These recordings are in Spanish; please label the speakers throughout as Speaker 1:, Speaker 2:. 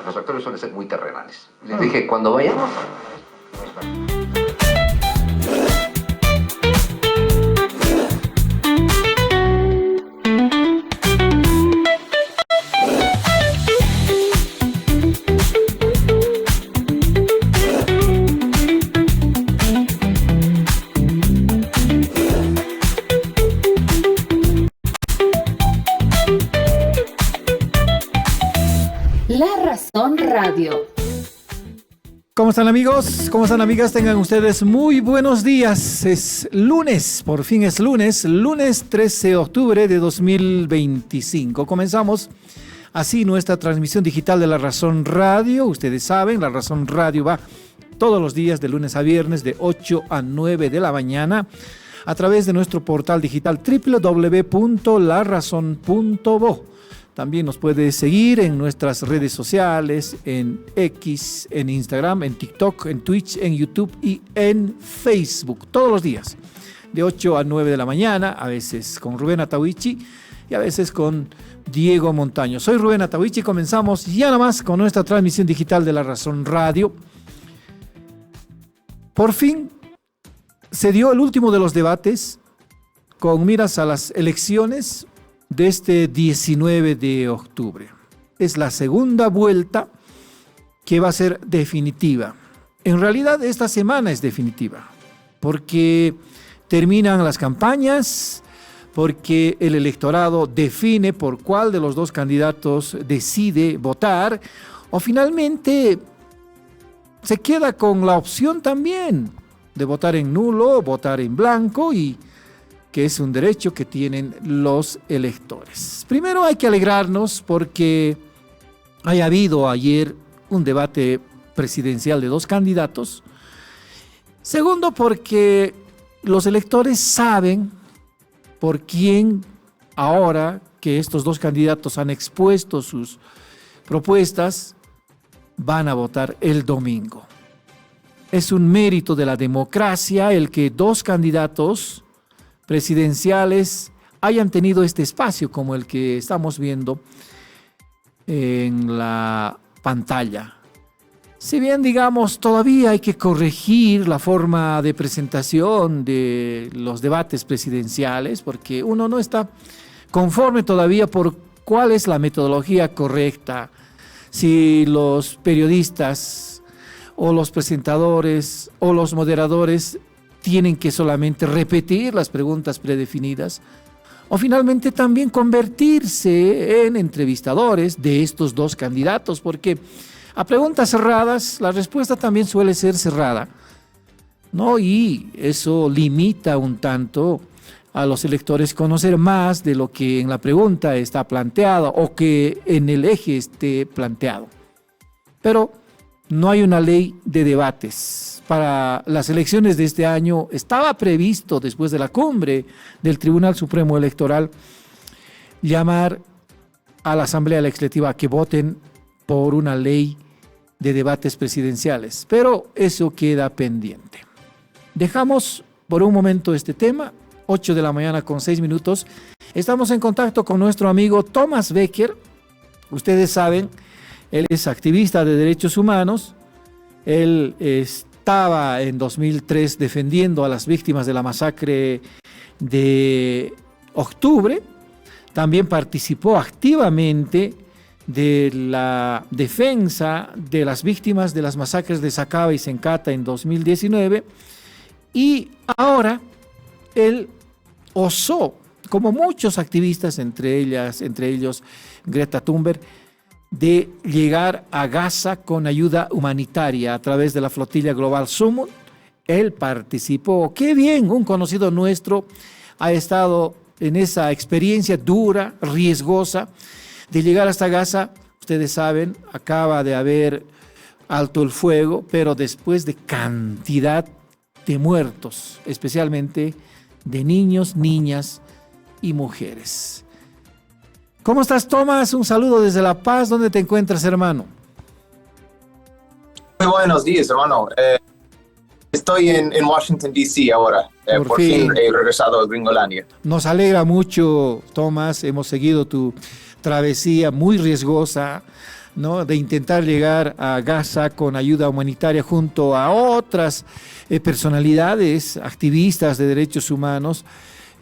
Speaker 1: los actores suelen ser muy terrenales. Les dije, cuando vayamos...
Speaker 2: La Razón Radio.
Speaker 3: ¿Cómo están, amigos? ¿Cómo están, amigas? Tengan ustedes muy buenos días. Es lunes, por fin es lunes 13 de octubre de 2025. Comenzamos así nuestra transmisión digital de La Razón Radio. Ustedes saben, La Razón Radio va todos los días de lunes a viernes de 8 a 9 de la mañana a través de nuestro portal digital www.larazon.bo. También nos puede seguir en nuestras redes sociales, en X, en Instagram, en TikTok, en Twitch, en YouTube y en Facebook. Todos los días, de 8 a 9 de la mañana, a veces con Rubén Atahuichi y a veces con Diego Montaño. Soy Rubén Atahuichi y comenzamos ya nomás con nuestra transmisión digital de La Razón Radio. Por fin se dio el último de los debates con miras a las elecciones de este 19 de octubre. Es la segunda vuelta que va a ser definitiva. En realidad esta semana es definitiva, porque terminan las campañas, porque el electorado define por cuál de los dos candidatos decide votar, o finalmente se queda con la opción también de votar en nulo, votar en blanco, y que es un derecho que tienen los electores. Primero hay que alegrarnos porque haya habido ayer un debate presidencial de dos candidatos. Segundo, porque los electores saben por quién, ahora que estos dos candidatos han expuesto sus propuestas, van a votar el domingo. Es un mérito de la democracia el que dos candidatos presidenciales hayan tenido este espacio como el que estamos viendo en la pantalla. Si bien, digamos, todavía hay que corregir la forma de presentación de los debates presidenciales, porque uno no está conforme todavía por cuál es la metodología correcta. Si los periodistas o los presentadores o los moderadores tienen que solamente repetir las preguntas predefinidas, o finalmente también convertirse en entrevistadores de estos dos candidatos, porque a preguntas cerradas la respuesta también suele ser cerrada, ¿no? Y eso limita un tanto a los electores conocer más de lo que en la pregunta está planteado o que en el eje esté planteado. Pero no hay una ley de debates. Para las elecciones de este año estaba previsto, después de la cumbre del Tribunal Supremo Electoral, llamar a la Asamblea Legislativa a que voten por una ley de debates presidenciales, pero eso queda pendiente. Dejamos por un momento este tema, 8 de la mañana con 6 minutos. Estamos en contacto con nuestro amigo Thomas Becker. Ustedes saben, él es activista de derechos humanos. Él estaba en 2003 defendiendo a las víctimas de la masacre de octubre. También participó activamente de la defensa de las víctimas de las masacres de Sacaba y Sencata en 2019. Y ahora él osó, como muchos activistas, entre ellos Greta Thunberg, de llegar a Gaza con ayuda humanitaria a través de la flotilla Global Summit. Él participó. Qué bien, un conocido nuestro ha estado en esa experiencia dura, riesgosa, de llegar hasta Gaza. Ustedes saben, acaba de haber alto el fuego, pero después de cantidad de muertos, especialmente de niños, niñas y mujeres. ¿Cómo estás, Tomás? Un saludo desde La Paz. ¿Dónde te encuentras, hermano?
Speaker 4: Muy buenos días, hermano. Estoy en Washington, D.C. ahora. Por fin he regresado a Gringolandia.
Speaker 3: Nos alegra mucho, Tomás. Hemos seguido tu travesía muy riesgosa ¿no?, de intentar llegar a Gaza con ayuda humanitaria junto a otras personalidades, activistas de derechos humanos,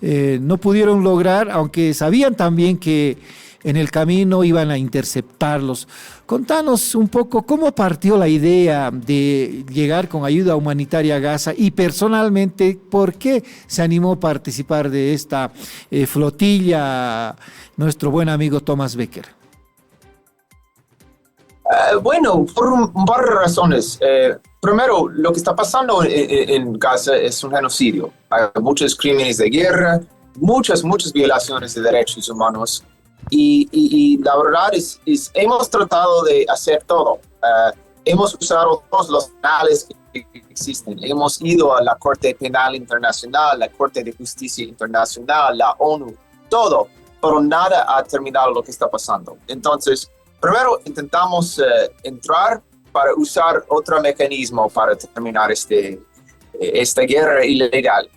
Speaker 3: no pudieron lograr, aunque sabían también que en el camino iban a interceptarlos. Contanos un poco cómo partió la idea de llegar con ayuda humanitaria a Gaza y personalmente, ¿por qué se animó a participar de esta flotilla nuestro buen amigo Thomas Becker?
Speaker 4: Bueno, por un par de razones. Primero, lo que está pasando en Gaza es un genocidio. Hay muchos crímenes de guerra, muchas violaciones de derechos humanos. Y la verdad es hemos tratado de hacer todo. Hemos usado todos los canales que existen. Hemos ido a la Corte Penal Internacional, la Corte de Justicia Internacional, la ONU, todo, pero nada ha terminado lo que está pasando. Entonces, primero intentamos entrar para usar otro mecanismo para terminar esta guerra ilegal.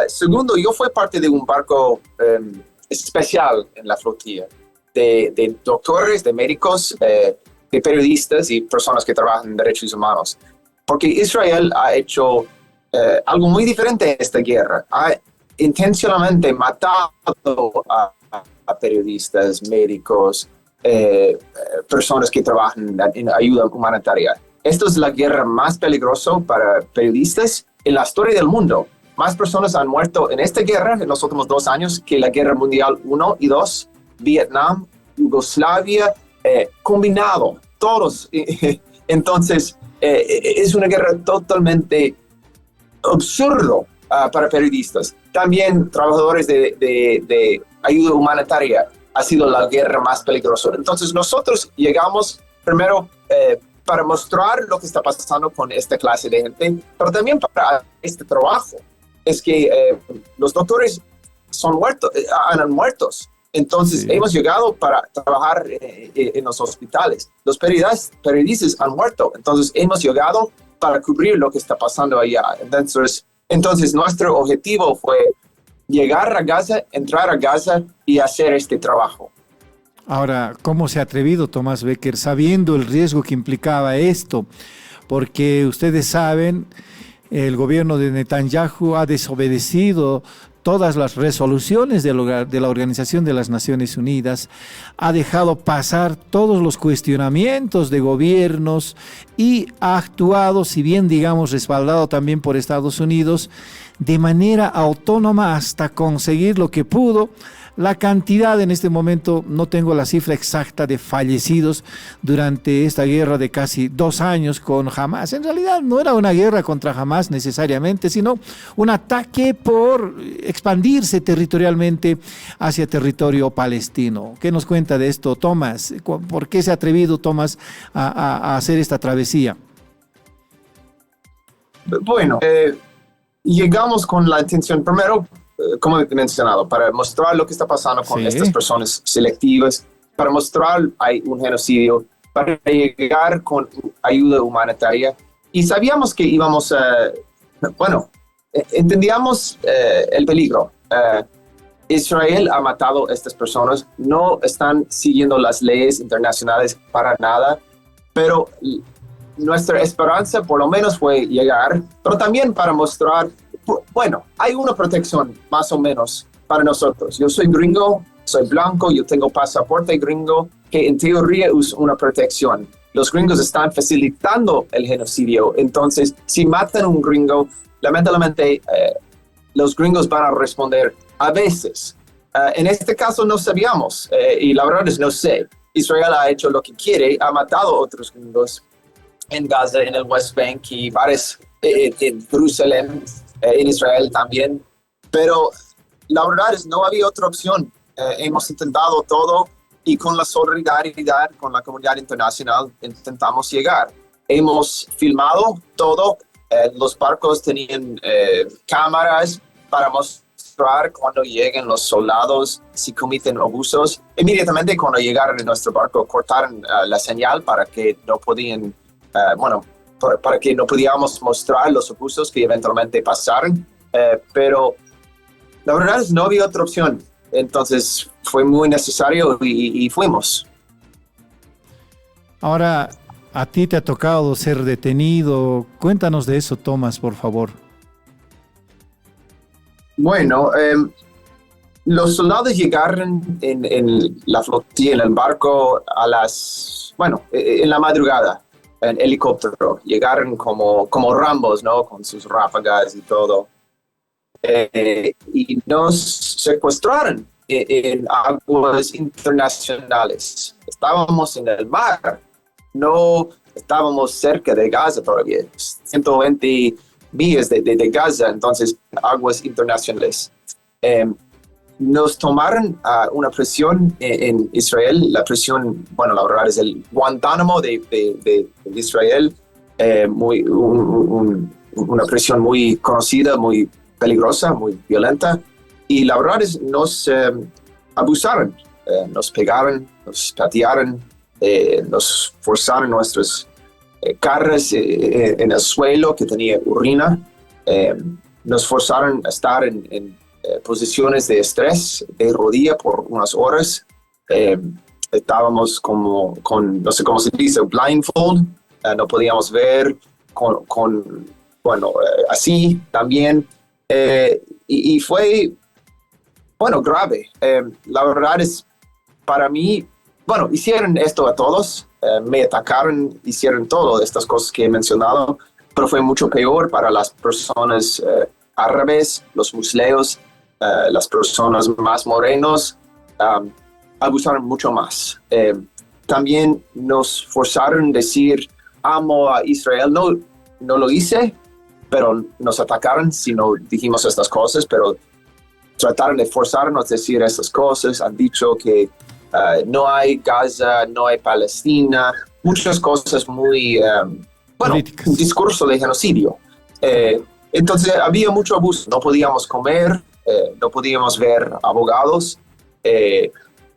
Speaker 4: Segundo, yo fui parte de un barco especial en la flotilla de doctores, de médicos, de periodistas y personas que trabajan en derechos humanos. Porque Israel ha hecho algo muy diferente en esta guerra. Ha intencionalmente matado a periodistas, médicos, personas que trabajan en ayuda humanitaria. Esto es la guerra más peligrosa para periodistas en la historia del mundo. Más personas han muerto en esta guerra en los últimos 2 años que la Guerra Mundial 1 y 2, Vietnam, Yugoslavia, combinado, todos. Entonces, es una guerra totalmente absurdo para periodistas. También trabajadores de ayuda humanitaria. Ha sido la guerra más peligrosa. Entonces, nosotros llegamos primero para mostrar lo que está pasando con esta clase de gente, pero también para este trabajo. Es que los doctores han muertos. Entonces, sí, hemos llegado para trabajar en los hospitales. Los periodistas han muerto. Entonces, hemos llegado para cubrir lo que está pasando allá. Entonces nuestro objetivo fue llegar a Gaza, entrar a Gaza y hacer este trabajo.
Speaker 3: Ahora, ¿cómo se ha atrevido Thomas Becker sabiendo el riesgo que implicaba esto? Porque ustedes saben, el gobierno de Netanyahu ha desobedecido todas las resoluciones de la Organización de las Naciones Unidas, ha dejado pasar todos los cuestionamientos de gobiernos y ha actuado, si bien digamos respaldado también por Estados Unidos, de manera autónoma hasta conseguir lo que pudo. La cantidad en este momento, no tengo la cifra exacta de fallecidos durante esta guerra de casi 2 años con Hamas. En realidad no era una guerra contra Hamas necesariamente, sino un ataque por expandirse territorialmente hacia territorio palestino. ¿Qué nos cuenta de esto, Thomas? ¿Por qué se ha atrevido Thomas a hacer esta travesía?
Speaker 4: Bueno, llegamos con la intención, primero, como he mencionado, para mostrar lo que está pasando con estas personas selectivas, para mostrar hay un genocidio, para llegar con ayuda humanitaria. Y sabíamos que íbamos a, entendíamos el peligro. Israel ha matado a estas personas, no están siguiendo las leyes internacionales para nada, pero nuestra esperanza por lo menos fue llegar, pero también para mostrar, bueno, hay una protección más o menos para nosotros. Yo soy gringo, soy blanco, yo tengo pasaporte gringo, que en teoría es una protección. Los gringos están facilitando el genocidio, entonces si matan a un gringo, lamentablemente los gringos van a responder a veces. En este caso no sabíamos, y la verdad es no sé. Israel ha hecho lo que quiere, ha matado a otros gringos en Gaza, en el West Bank y varios en Jerusalén, en Israel también, pero la verdad es no había otra opción. Hemos intentado todo y con la solidaridad con la comunidad internacional intentamos llegar. Hemos filmado todo, los barcos tenían cámaras para mostrar cuando lleguen los soldados, si cometen abusos. Inmediatamente cuando llegaron en nuestro barco cortaron la señal para que no podían, para que no podíamos mostrar los abusos que eventualmente pasaron, pero la verdad es no había otra opción. Entonces fue muy necesario y fuimos.
Speaker 3: Ahora, a ti te ha tocado ser detenido. Cuéntanos de eso, Tomás, por favor.
Speaker 4: Bueno, los soldados llegaron en la flotilla, en el barco, en la madrugada, en helicóptero. Llegaron como Rambos, ¿no? Con sus ráfagas y todo. Y nos secuestraron en aguas internacionales. Estábamos en el mar, no estábamos cerca de Gaza todavía, 120 millas de Gaza, entonces aguas internacionales. Nos tomaron a una prisión en Israel, la prisión, bueno, la verdad es el Guantánamo de Israel, una prisión muy conocida, muy peligrosa, muy violenta, y la verdad es nos abusaron, nos pegaron, nos patearon, nos forzaron nuestras caras en el suelo que tenía orina, nos forzaron a estar en posiciones de estrés, de rodilla por unas horas. Estábamos con, no sé cómo se dice, blindfold, no podíamos ver, así también. Y fue, bueno, grave. La verdad es, para mí, bueno, hicieron esto a todos, me atacaron, hicieron todas estas cosas que he mencionado, pero fue mucho peor para las personas árabes, los musulmanes, las personas más morenos, abusaron mucho más. También nos forzaron a decir, amo a Israel. No lo hice, pero nos atacaron si no dijimos estas cosas, pero trataron de forzarnos a decir estas cosas. Han dicho que no hay Gaza, no hay Palestina, muchas cosas muy,
Speaker 3: políticas.
Speaker 4: Un discurso de genocidio. Entonces había mucho abuso, no podíamos comer, no podíamos ver abogados.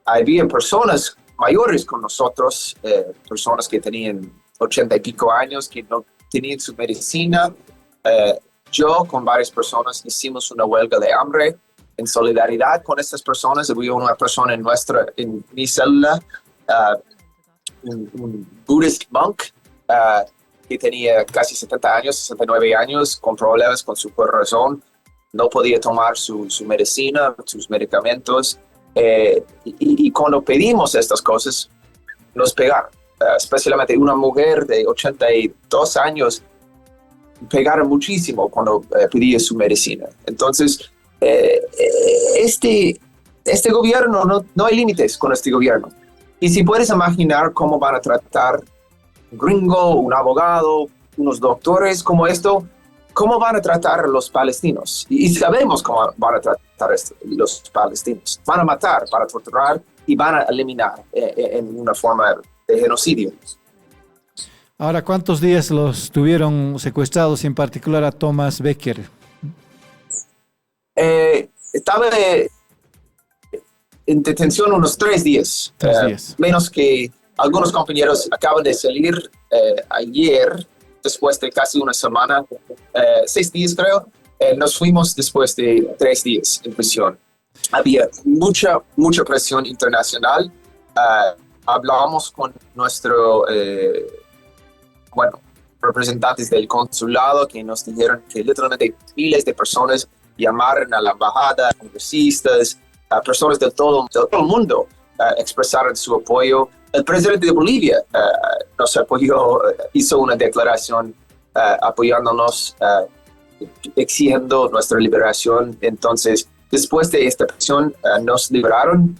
Speaker 4: Había personas mayores con nosotros, personas que tenían 80 y pico años, que no tenían su medicina. Yo con varias personas hicimos una huelga de hambre en solidaridad con estas personas. Había una persona en mi célula, un Buddhist monk, que tenía casi 70 años, 69 años, con problemas con su corazón. No podía tomar su medicina, sus medicamentos. Y cuando pedimos estas cosas, nos pegaron. Especialmente una mujer de 82 años, pegaron muchísimo cuando pedía su medicina. Entonces, este gobierno, no hay límites con este gobierno. Y si puedes imaginar cómo van a tratar un gringo, un abogado, unos doctores como esto, ¿cómo van a tratar a los palestinos? Y sabemos cómo van a tratar los palestinos. Van a matar, van a torturar y van a eliminar en una forma de genocidio.
Speaker 3: Ahora, ¿cuántos días los tuvieron secuestrados, en particular a Thomas Becker?
Speaker 4: Estaba en detención unos 3 días.
Speaker 3: 3 días.
Speaker 4: Menos que algunos compañeros acaban de salir ayer, después de casi una semana, 6 días creo. Nos fuimos después de 3 días en prisión. Había mucha presión internacional. Hablamos con nuestro, representantes del consulado que nos dijeron que literalmente miles de personas llamaron a la embajada, congresistas, personas de todo el mundo expresaron su apoyo. El presidente de Bolivia nos apoyó, hizo una declaración apoyándonos, exigiendo nuestra liberación. Entonces, después de esta presión, nos liberaron,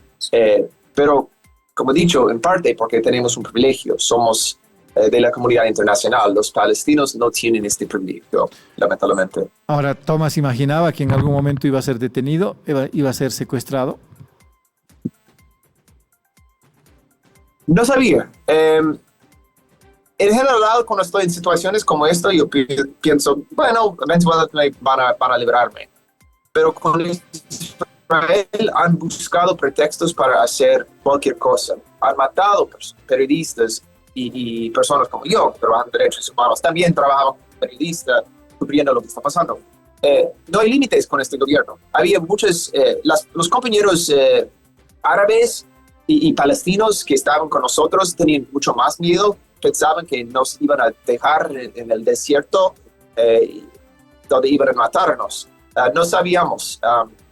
Speaker 4: pero como he dicho, en parte porque tenemos un privilegio, somos de la comunidad internacional. Los palestinos no tienen este privilegio, lamentablemente.
Speaker 3: Ahora, Thomas imaginaba que en algún momento iba a ser detenido, iba a ser secuestrado.
Speaker 4: No sabía. En general, cuando estoy en situaciones como esta, yo pienso, bueno, eventualmente van a liberarme. Pero con Israel han buscado pretextos para hacer cualquier cosa. Han matado periodistas y personas como yo, que trabajan en derechos humanos. También trabajan como periodista, cubriendo lo que está pasando. No hay límites con este gobierno. Había los compañeros árabes y palestinos que estaban con nosotros tenían mucho más miedo, pensaban que nos iban a dejar en el desierto donde iban a matarnos. No sabíamos,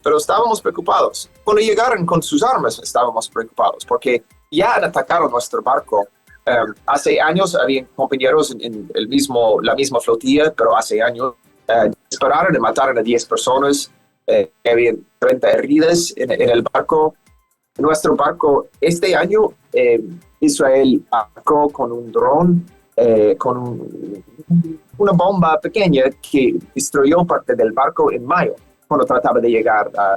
Speaker 4: pero estábamos preocupados. Cuando llegaron con sus armas estábamos preocupados porque ya han atacado nuestro barco. Hace años había compañeros en la misma flotilla, pero hace años dispararon y mataron a 10 personas. Había 30 heridas en el barco. Nuestro barco, este año, Israel atacó con un dron, con una bomba pequeña que destruyó parte del barco en mayo, cuando trataba de llegar a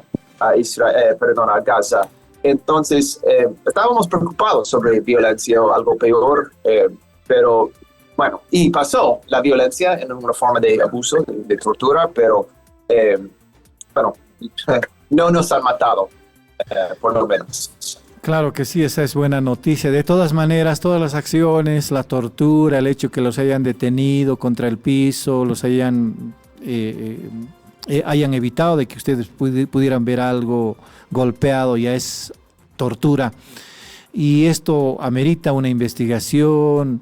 Speaker 4: Gaza. Entonces, estábamos preocupados sobre violencia o algo peor, pero bueno, y pasó la violencia en una forma de abuso, de tortura, pero bueno, no nos han matado, por lo menos.
Speaker 3: Claro que sí, esa es buena noticia. De todas maneras, todas las acciones, la tortura, el hecho que los hayan detenido contra el piso, los hayan evitado de que ustedes pudieran ver algo golpeado, ya es tortura. Y esto amerita una investigación.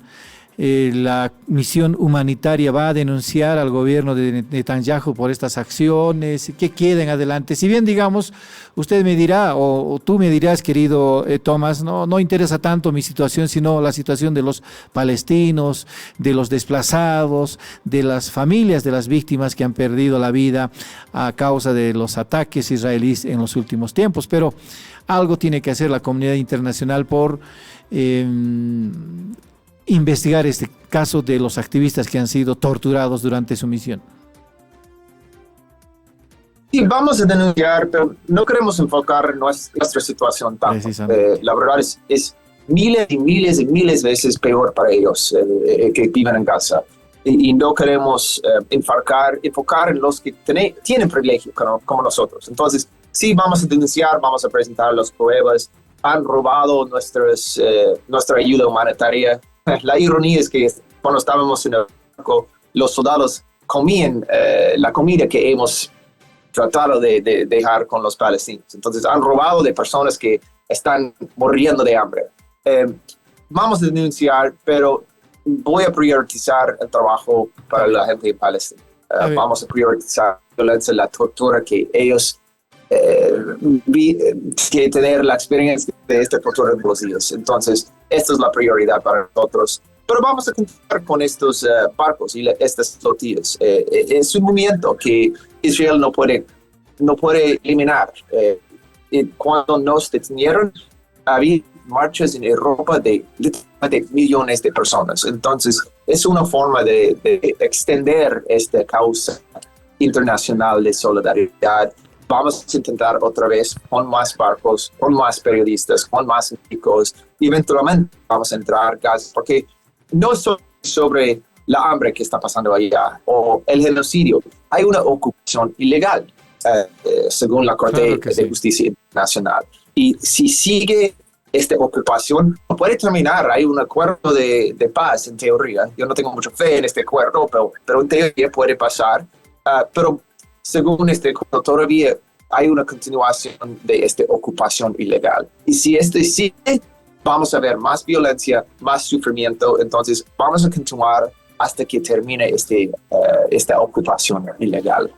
Speaker 3: La misión humanitaria va a denunciar al gobierno de Netanyahu por estas acciones, que queden adelante. Si bien, digamos, usted me dirá, o tú me dirás, querido Tomás, no interesa tanto mi situación, sino la situación de los palestinos, de los desplazados, de las familias de las víctimas que han perdido la vida a causa de los ataques israelíes en los últimos tiempos. Pero algo tiene que hacer la comunidad internacional por investigar este caso de los activistas que han sido torturados durante su misión.
Speaker 4: Sí, vamos a denunciar, pero no queremos enfocar nuestra situación tanto. La verdad es miles y miles y miles de veces peor para ellos que viven en Gaza. Y no queremos enfocar en los que tienen privilegio como nosotros. Entonces, sí, vamos a denunciar, vamos a presentar las pruebas. Han robado nuestra ayuda humanitaria. La ironía es que cuando estábamos en el barco, los soldados comían la comida que hemos tratado de dejar con los palestinos. Entonces han robado de personas que están muriendo de hambre. Vamos a denunciar, pero voy a priorizar el trabajo para la gente de Palestina. Vamos a priorizar la violencia, la tortura que ellos que tener la experiencia de esta tortura en los días. Entonces, esta es la prioridad para nosotros. Pero vamos a continuar con estos barcos y estas flotillas. Es un movimiento que Israel no puede eliminar. Cuando nos detenieron, había marchas en Europa de millones de personas. Entonces, es una forma de extender esta causa internacional de solidaridad. Vamos a intentar otra vez con más barcos, con más periodistas, con más médicos, y eventualmente vamos a entrar a Gaza, porque no es sobre la hambre que está pasando allá o el genocidio. Hay una ocupación ilegal, según la Corte de Justicia Internacional. Y si sigue esta ocupación, no puede terminar. Hay un acuerdo de paz en teoría. Yo no tengo mucha fe en este acuerdo, pero en teoría puede pasar. Pero según este acuerdo, todavía hay una continuación de esta ocupación ilegal. Y si este sigue, vamos a ver más violencia, más sufrimiento. Entonces, vamos a continuar hasta que termine esta ocupación ilegal.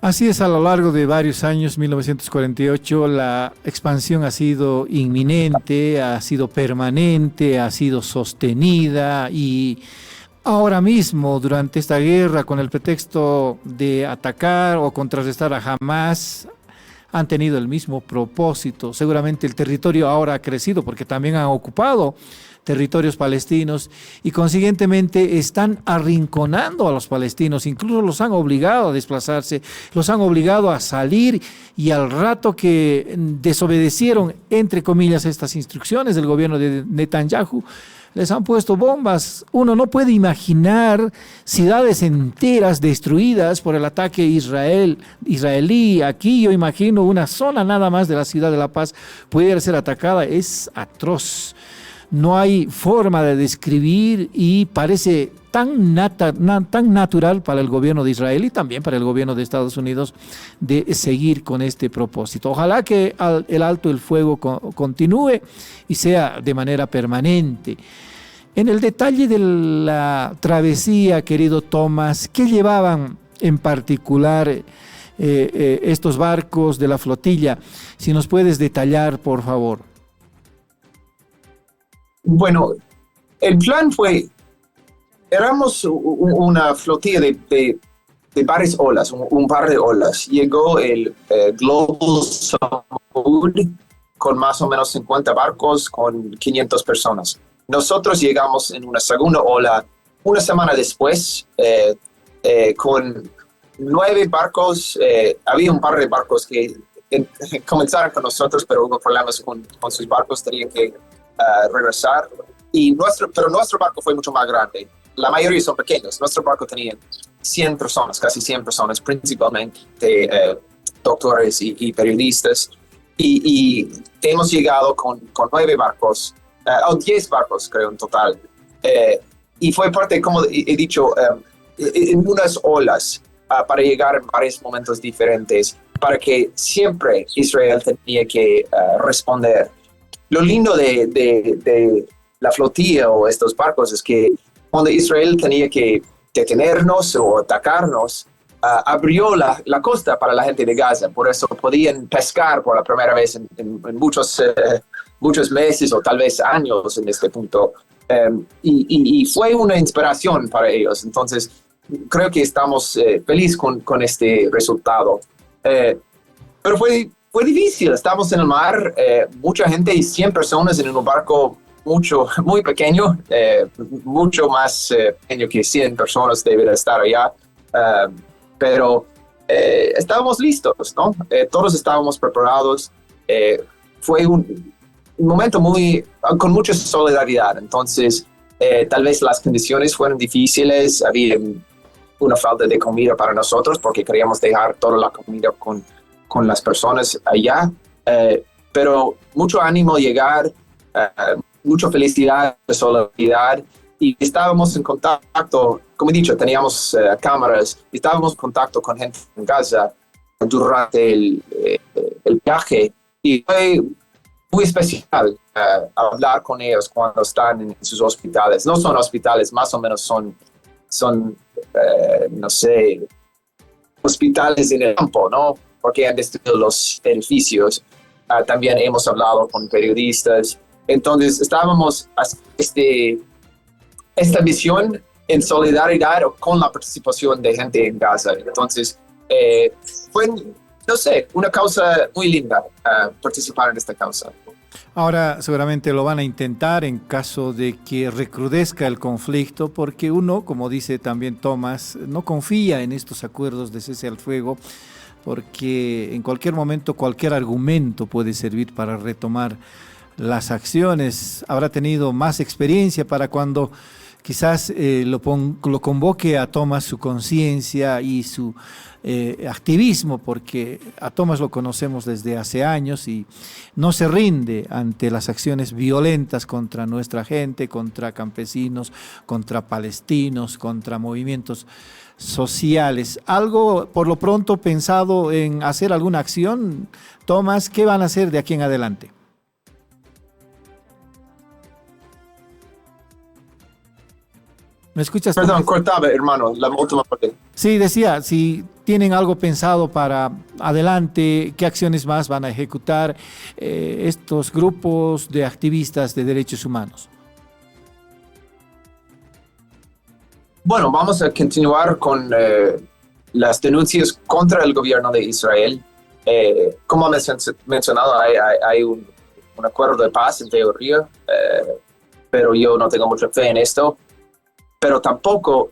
Speaker 3: Así es, a lo largo de varios años, 1948, la expansión ha sido inminente, ha sido permanente, ha sido sostenida, y ahora mismo, durante esta guerra, con el pretexto de atacar o contrarrestar a Hamás, han tenido el mismo propósito. Seguramente el territorio ahora ha crecido porque también han ocupado territorios palestinos y consiguientemente están arrinconando a los palestinos, incluso los han obligado a desplazarse, los han obligado a salir, y al rato que desobedecieron, entre comillas, estas instrucciones del gobierno de Netanyahu, les han puesto bombas. Uno no puede imaginar ciudades enteras destruidas por el ataque israelí. Aquí yo imagino una zona nada más de la ciudad de La Paz pudiera ser atacada. Es atroz. No hay forma de describir, y parece tan natural para el gobierno de Israel y también para el gobierno de Estados Unidos de seguir con este propósito. Ojalá que el alto el fuego continúe y sea de manera permanente. En el detalle de la travesía, querido Tomás, ¿qué llevaban en particular estos barcos de la flotilla? Si nos puedes detallar, por favor.
Speaker 4: Bueno, el plan fue, éramos una flotilla de varias olas, un par de olas. Llegó el Global Mood con más o menos 50 barcos con 500 personas. Nosotros llegamos en una segunda ola una semana después con 9 barcos. Había un par de barcos que comenzaron con nosotros, pero hubo problemas con sus barcos, tenían que regresar. Pero nuestro barco fue mucho más grande. La mayoría son pequeños. Nuestro barco tenía 100 personas, casi 100 personas, principalmente doctores y periodistas. Y hemos llegado con 9 barcos, o 10 barcos creo en total. Y fue parte, como he dicho, en unas olas para llegar en varios momentos diferentes, para que siempre Israel tenía que responder. Lo lindo de la flotilla o estos barcos es que cuando Israel tenía que detenernos o atacarnos, abrió la costa para la gente de Gaza. Por eso podían pescar por la primera vez en muchos meses o tal vez años en este punto. Y fue una inspiración para ellos. Entonces, creo que estamos felices con este resultado. Pero fue difícil. Estamos en el mar, mucha gente y 100 personas en un barco muy pequeño, mucho más pequeño que 100 personas deben estar allá. Pero estábamos listos, ¿no? Todos estábamos preparados. Fue un momento con mucha solidaridad. Entonces, tal vez las condiciones fueron difíciles. Había una falta de comida para nosotros porque queríamos dejar toda la comida con las personas allá. Pero mucho ánimo llegar, mucha felicidad, solidaridad. Y estábamos en contacto, como he dicho, teníamos cámaras, estábamos en contacto con gente en Gaza durante el viaje. Y fue muy especial hablar con ellos cuando están en sus hospitales. No son hospitales, más o menos son no sé, hospitales en el campo, ¿no? Porque han destruido los edificios. También hemos hablado con periodistas. Entonces estábamos esta misión en solidaridad con la participación de gente en Gaza. Entonces, fue, no sé, una causa muy linda participar en esta causa.
Speaker 3: Ahora seguramente lo van a intentar en caso de que recrudezca el conflicto, porque uno, como dice también Tomás, no confía en estos acuerdos de cese al fuego, porque en cualquier momento cualquier argumento puede servir para retomar las acciones. Habrá tenido más experiencia para cuando quizás lo convoque a Tomás su conciencia y su activismo, porque a Tomás lo conocemos desde hace años y no se rinde ante las acciones violentas contra nuestra gente, contra campesinos, contra palestinos, contra movimientos sociales. ¿Algo por lo pronto pensado en hacer alguna acción? Tomás, ¿qué van a hacer de aquí en adelante? ¿Me escuchas?
Speaker 4: Perdón, cortaba, hermano, la última parte.
Speaker 3: Sí, decía, si tienen algo pensado para adelante, ¿qué acciones más van a ejecutar estos grupos de activistas de derechos humanos?
Speaker 4: Bueno, vamos a continuar con las denuncias contra el gobierno de Israel. Como mencionado, hay un acuerdo de paz en teoría, pero yo no tengo mucha fe en esto. Pero tampoco,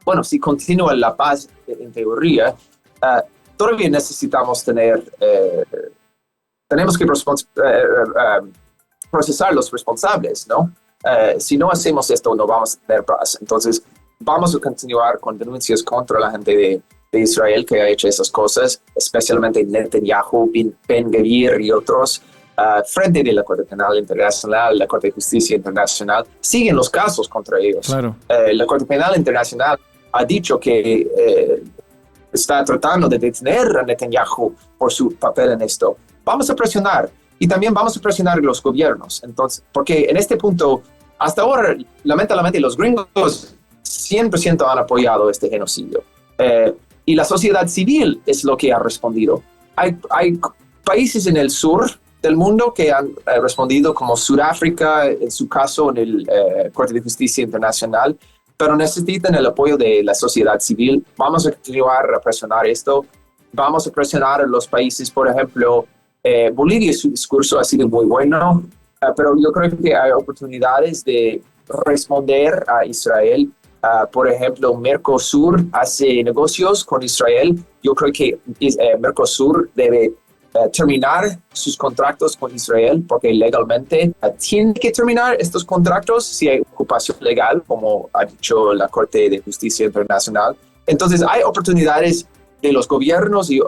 Speaker 4: bueno, si continúa la paz en teoría, todavía necesitamos tenemos que procesar los responsables, ¿no? Si no hacemos esto, no vamos a tener paz. Entonces, vamos a continuar con denuncias contra la gente de Israel que ha hecho esas cosas, especialmente Netanyahu, Ben Gvir y otros. frente de la Corte Penal Internacional, la Corte de Justicia Internacional, siguen los casos contra ellos.
Speaker 3: Claro.
Speaker 4: La Corte Penal Internacional ha dicho que está tratando de detener a Netanyahu por su papel en esto. Vamos a presionar, y también vamos a presionar a los gobiernos. Entonces, porque en este punto, hasta ahora, lamentablemente, los gringos 100% han apoyado este genocidio. Y la sociedad civil es lo que ha respondido. Hay países en el sur del mundo que han respondido, como Sudáfrica, en su caso, en el Corte de Justicia Internacional, pero necesitan el apoyo de la sociedad civil. Vamos a continuar a presionar esto. Vamos a presionar a los países, por ejemplo, Bolivia, su discurso ha sido muy bueno, pero yo creo que hay oportunidades de responder a Israel. Por ejemplo, Mercosur hace negocios con Israel. Yo creo que Mercosur debe terminar sus contratos con Israel, porque legalmente tiene que terminar estos contratos si hay ocupación legal, como ha dicho la Corte de Justicia Internacional. Entonces hay oportunidades de los gobiernos y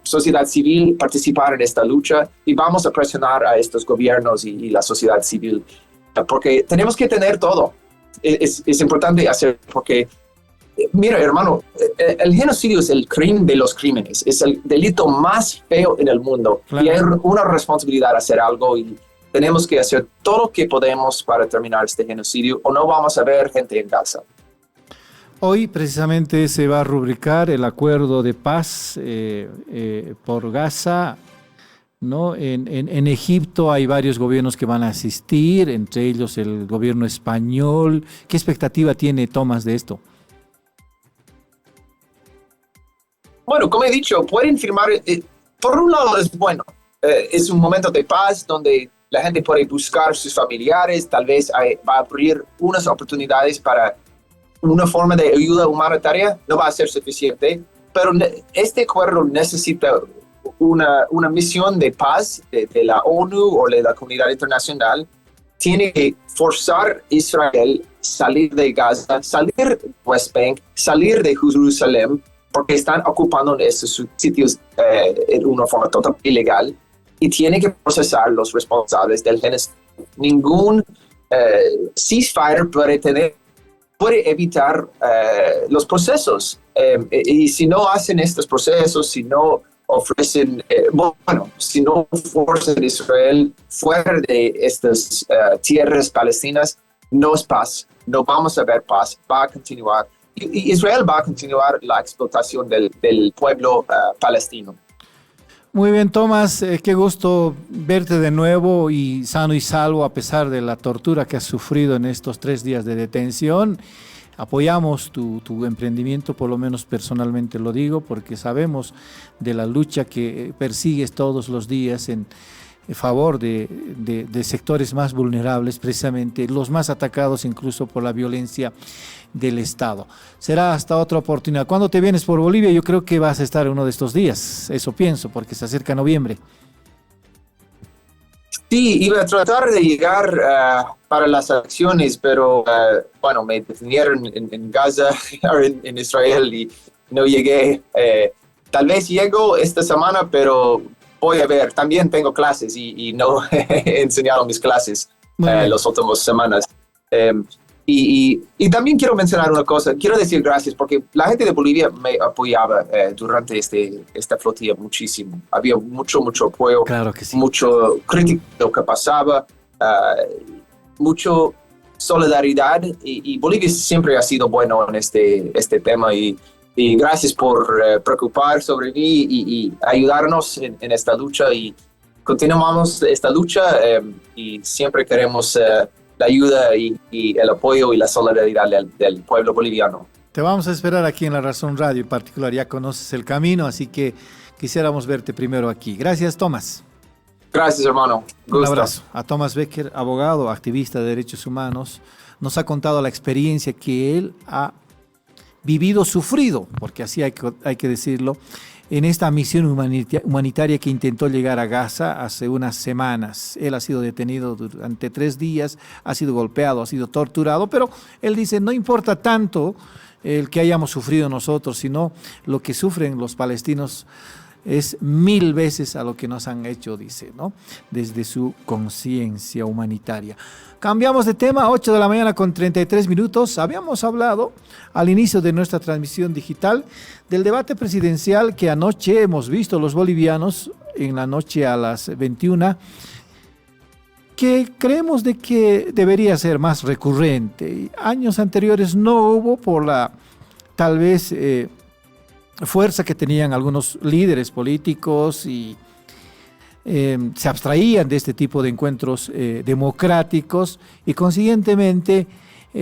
Speaker 4: sociedad civil participar en esta lucha, y vamos a presionar a estos gobiernos y la sociedad civil, porque tenemos que tener todo. Es importante hacer, porque mira, hermano, el genocidio es el crimen de los crímenes, es el delito más feo en el mundo. Claro. Y hay una responsabilidad de hacer algo, y tenemos que hacer todo lo que podemos para terminar este genocidio, o no vamos a ver gente en Gaza.
Speaker 3: Hoy precisamente se va a rubricar el acuerdo de paz por Gaza, ¿no? En Egipto hay varios gobiernos que van a asistir, entre ellos el gobierno español. ¿Qué expectativa tiene Tomás de esto?
Speaker 4: Bueno, como he dicho, pueden firmar, por un lado es bueno, es un momento de paz donde la gente puede buscar sus familiares, tal vez va a abrir unas oportunidades para una forma de ayuda humanitaria. No va a ser suficiente, pero este acuerdo necesita una misión de paz de la ONU o de la comunidad internacional. Tiene que forzar a Israel salir de Gaza, salir de West Bank, salir de Jerusalén, porque están ocupando estos sitios en una forma totalmente ilegal, y tiene que procesar los responsables del genocidio. Ningún ceasefire puede evitar los procesos. Y si no hacen estos procesos, si no ofrecen, si no forzan a Israel fuera de estas tierras palestinas, no es paz. No vamos a ver paz. Va a continuar. Y Israel va a continuar la explotación del pueblo palestino.
Speaker 3: Muy bien, Tomás, qué gusto verte de nuevo y sano y salvo a pesar de la tortura que has sufrido en estos 3 días de detención. Apoyamos tu emprendimiento, por lo menos personalmente lo digo, porque sabemos de la lucha que persigues todos los días en favor de sectores más vulnerables, precisamente los más atacados incluso por la violencia del Estado. Será hasta otra oportunidad. ¿Cuándo te vienes por Bolivia? Yo creo que vas a estar uno de estos días, eso pienso, porque se acerca noviembre.
Speaker 4: Sí, iba a tratar de llegar para las elecciones, pero me detenieron en Gaza, en Israel, y no llegué. Tal vez llego esta semana, pero voy a ver. También tengo clases y no he enseñado mis clases las últimas semanas. Y también quiero mencionar una cosa. Quiero decir gracias, porque la gente de Bolivia me apoyaba durante esta flotilla muchísimo. Había mucho apoyo,
Speaker 3: claro que sí.
Speaker 4: Mucho crítica de lo que pasaba, mucho solidaridad, y Bolivia siempre ha sido bueno en este tema, y gracias por preocupar sobre mí y ayudarnos en esta lucha, y continuamos esta lucha, y siempre queremos la ayuda y el apoyo y la solidaridad del pueblo boliviano.
Speaker 3: Te vamos a esperar aquí en La Razón Radio en particular, ya conoces el camino, así que quisiéramos verte primero aquí. Gracias, Tomás.
Speaker 4: Gracias, hermano. Gusto.
Speaker 3: Un abrazo. A Tomás Becker, abogado, activista de derechos humanos, nos ha contado la experiencia que él ha vivido, sufrido, porque así hay que decirlo, en esta misión humanitaria que intentó llegar a Gaza hace unas semanas. Él ha sido detenido durante 3 días, ha sido golpeado, ha sido torturado, pero él dice, no importa tanto el que hayamos sufrido nosotros, sino lo que sufren los palestinos es 1000 veces a lo que nos han hecho, dice, ¿no? Desde su conciencia humanitaria. Cambiamos de tema, 8 de la mañana con 33 minutos. Habíamos hablado al inicio de nuestra transmisión digital del debate presidencial que anoche hemos visto los bolivianos en la noche a las 21, que creemos de que debería ser más recurrente. Años anteriores no hubo por la, tal vez, fuerza que tenían algunos líderes políticos y se abstraían de este tipo de encuentros democráticos y consiguientemente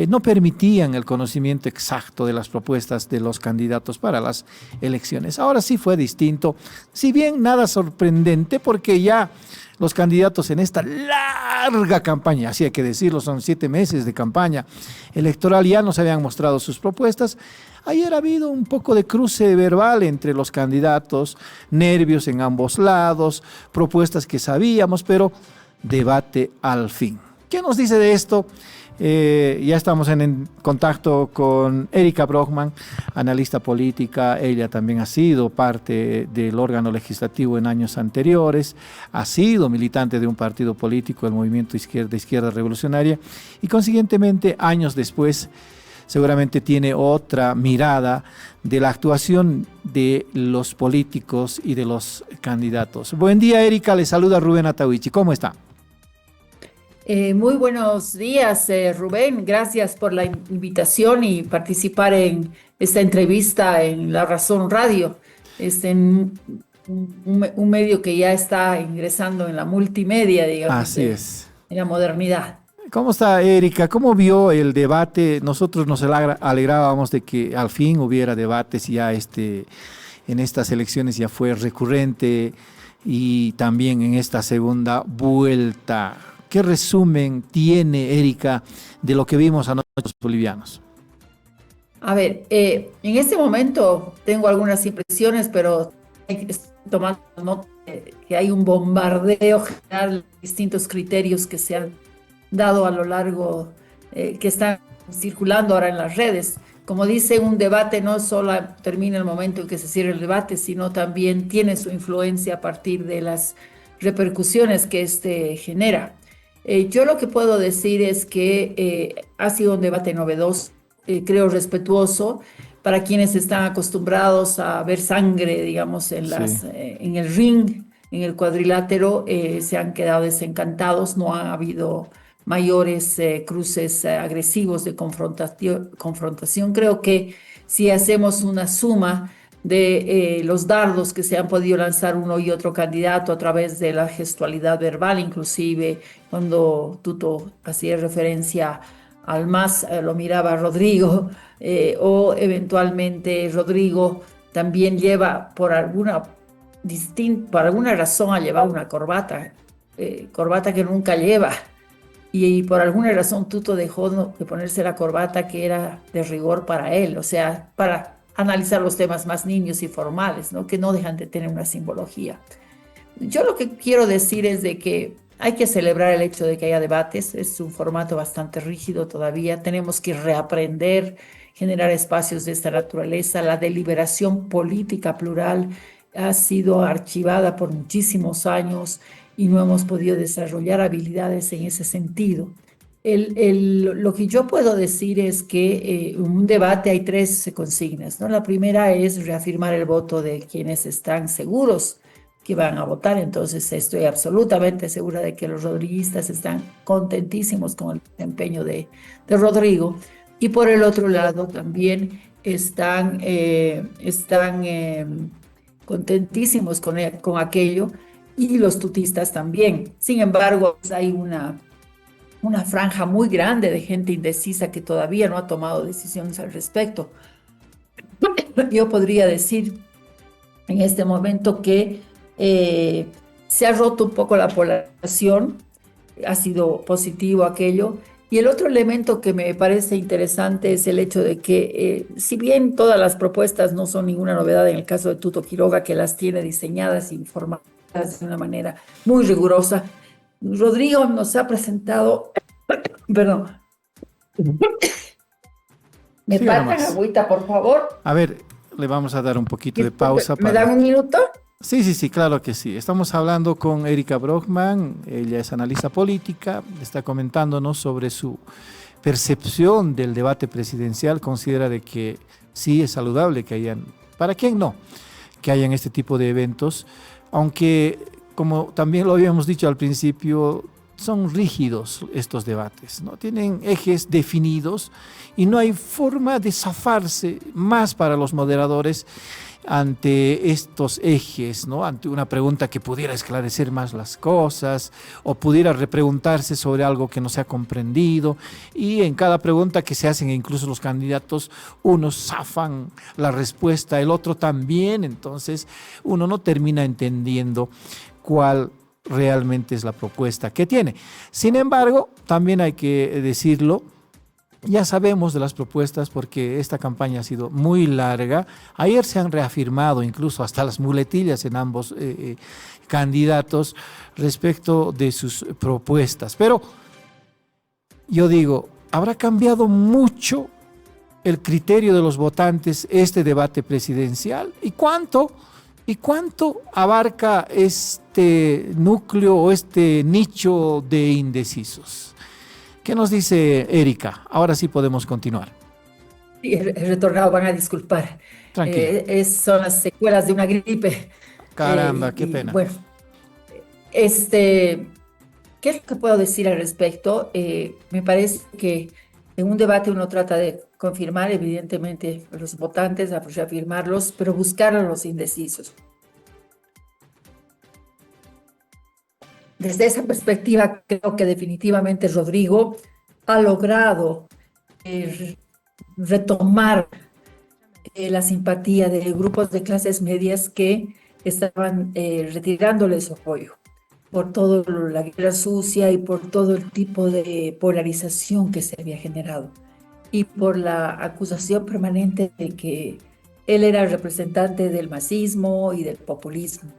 Speaker 3: no permitían el conocimiento exacto de las propuestas de los candidatos para las elecciones. Ahora sí fue distinto, si bien nada sorprendente, porque ya los candidatos en esta larga campaña, así hay que decirlo, son 7 meses de campaña electoral, ya nos habían mostrado sus propuestas. Ayer ha habido un poco de cruce verbal entre los candidatos, nervios en ambos lados, propuestas que sabíamos, pero debate al fin. ¿Qué nos dice de esto? Ya estamos en contacto con Erika Brockman, analista política. Ella también ha sido parte del órgano legislativo en años anteriores, ha sido militante de un partido político, el Movimiento de Izquierda Revolucionaria, y consiguientemente años después seguramente tiene otra mirada de la actuación de los políticos y de los candidatos. Buen día, Erika, le saluda Rubén Atahuichi. ¿Cómo está?
Speaker 5: Muy buenos días, Rubén. Gracias por la invitación y participar en esta entrevista en La Razón Radio. Es en un medio que ya está ingresando en la multimedia, digamos.
Speaker 3: Así es.
Speaker 5: En la modernidad.
Speaker 3: ¿Cómo está, Erika? ¿Cómo vio el debate? Nosotros nos alegrábamos de que al fin hubiera debates, ya en estas elecciones ya fue recurrente y también en esta segunda vuelta. ¿Qué resumen tiene, Erika, de lo que vimos anoche los bolivianos?
Speaker 5: A ver, en este momento tengo algunas impresiones, pero estoy tomando nota de que hay un bombardeo general de distintos criterios que se han dado a lo largo, que están circulando ahora en las redes. Como dice, un debate no solo termina el momento en que se cierra el debate, sino también tiene su influencia a partir de las repercusiones que este genera. Yo lo que puedo decir es que ha sido un debate novedoso, creo respetuoso, para quienes están acostumbrados a ver sangre, digamos, en el ring, en el cuadrilátero, se han quedado desencantados, no ha habido mayores cruces agresivos de confrontación. Creo que si hacemos una suma de los dardos que se han podido lanzar uno y otro candidato a través de la gestualidad verbal, inclusive cuando Tuto hacía referencia al MAS, lo miraba a Rodrigo, o eventualmente Rodrigo también lleva por alguna razón a llevar una corbata que nunca lleva. Y por alguna razón Tuto dejó de ponerse la corbata que era de rigor para él, o sea, para analizar los temas más niños y formales, ¿no? Que no dejan de tener una simbología. Yo lo que quiero decir es de que hay que celebrar el hecho de que haya debates, es un formato bastante rígido todavía, tenemos que reaprender, generar espacios de esta naturaleza. La deliberación política plural ha sido archivada por muchísimos años y no hemos podido desarrollar habilidades en ese sentido. Lo que yo puedo decir es que en un debate hay 3 consignas, ¿no? La primera es reafirmar el voto de quienes están seguros que van a votar. Entonces estoy absolutamente segura de que los rodriguistas están contentísimos con el desempeño de Rodrigo. Y por el otro lado también están contentísimos con aquello, y los tutistas también. Sin embargo, hay una franja muy grande de gente indecisa que todavía no ha tomado decisiones al respecto. Yo podría decir en este momento que se ha roto un poco la polarización, ha sido positivo aquello. Y el otro elemento que me parece interesante es el hecho de que, si bien todas las propuestas no son ninguna novedad en el caso de Tuto Quiroga, que las tiene diseñadas y formadas de una manera muy rigurosa, Rodrigo nos ha presentado, perdón, ¿me falta agüita, por favor?
Speaker 3: A ver, le vamos a dar un poquito de pausa.
Speaker 5: ¿Me dan un minuto?
Speaker 3: Sí, claro que sí. Estamos hablando con Erika Brockman, ella es analista política, está comentándonos sobre su percepción del debate presidencial, considera de que sí es saludable que hayan, ¿para quién no?, que hayan este tipo de eventos, aunque como también lo habíamos dicho al principio, son rígidos estos debates, ¿no? Tienen ejes definidos y no hay forma de zafarse más para los moderadores ante estos ejes, ¿no? Ante una pregunta que pudiera esclarecer más las cosas o pudiera repreguntarse sobre algo que no se ha comprendido, y en cada pregunta que se hacen, incluso los candidatos, unos zafan la respuesta, el otro también, entonces uno no termina entendiendo cuál realmente es la propuesta que tiene. Sin embargo, también hay que decirlo, ya sabemos de las propuestas porque esta campaña ha sido muy larga. Ayer se han reafirmado incluso hasta las muletillas en ambos candidatos respecto de sus propuestas. Pero yo digo, ¿habrá cambiado mucho el criterio de los votantes este debate presidencial? ¿Y cuánto abarca este núcleo o este nicho de indecisos? ¿Qué nos dice Erika? Ahora sí podemos continuar.
Speaker 5: Sí, he retornado, van a disculpar.
Speaker 3: Tranquilo.
Speaker 5: Son las secuelas de una gripe.
Speaker 3: Caramba, qué pena.
Speaker 5: Bueno, ¿qué es lo que puedo decir al respecto? Me parece que en un debate uno trata de confirmar, evidentemente, a los votantes, a reafirmarlos, pero buscar a los indecisos. Desde esa perspectiva, creo que definitivamente Rodrigo ha logrado retomar la simpatía de grupos de clases medias que estaban retirándole su apoyo por toda la guerra sucia y por todo el tipo de polarización que se había generado y por la acusación permanente de que él era el representante del masismo y del populismo.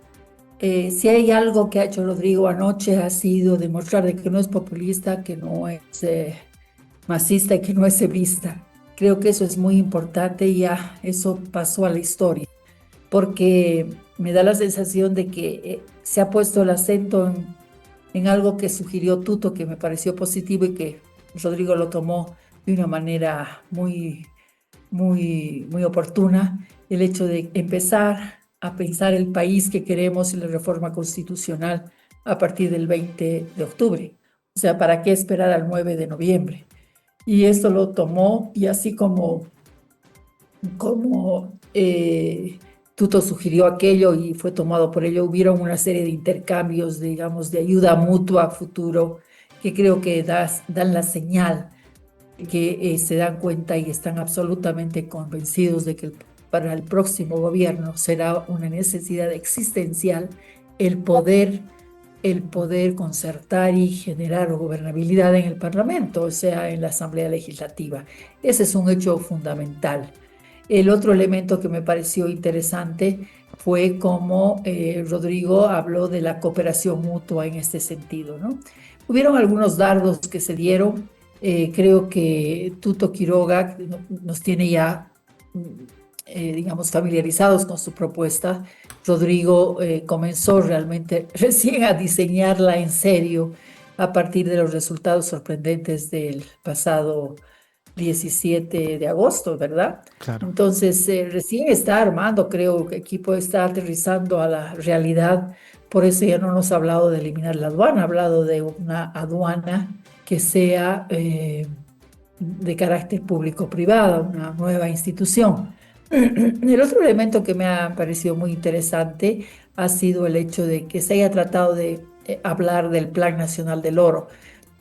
Speaker 5: Si hay algo que ha hecho Rodrigo anoche ha sido demostrar de que no es populista, que no es masista y que no es ebrista. Creo que eso es muy importante y ya eso pasó a la historia, porque me da la sensación de que se ha puesto el acento en algo que sugirió Tuto, que me pareció positivo y que Rodrigo lo tomó de una manera muy oportuna, el hecho de empezar a pensar el país que queremos y la reforma constitucional a partir del 20 de octubre. O sea, ¿para qué esperar al 9 de noviembre? Y esto lo tomó, y así como Tuto sugirió aquello y fue tomado por ello, hubieron una serie de intercambios, digamos, de ayuda mutua a futuro, que creo que dan la señal de que se dan cuenta y están absolutamente convencidos de que para el próximo gobierno será una necesidad existencial el poder concertar y generar gobernabilidad en el Parlamento, o sea, en la Asamblea Legislativa. Ese es un hecho fundamental. El otro elemento que me pareció interesante fue cómo Rodrigo habló de la cooperación mutua en este sentido, ¿no? Hubieron algunos dardos que se dieron. Creo que Tuto Quiroga nos tiene ya digamos, familiarizados con su propuesta. Rodrigo comenzó realmente recién a diseñarla en serio a partir de los resultados sorprendentes del pasado 17 de agosto, ¿verdad?
Speaker 3: Claro.
Speaker 5: Entonces, recién está armando, creo que el equipo está aterrizando a la realidad. Por eso ya no nos ha hablado de eliminar la aduana, ha hablado de una aduana que sea de carácter público-privado, una nueva institución. El otro elemento que me ha parecido muy interesante ha sido el hecho de que se haya tratado de hablar del Plan Nacional del Oro.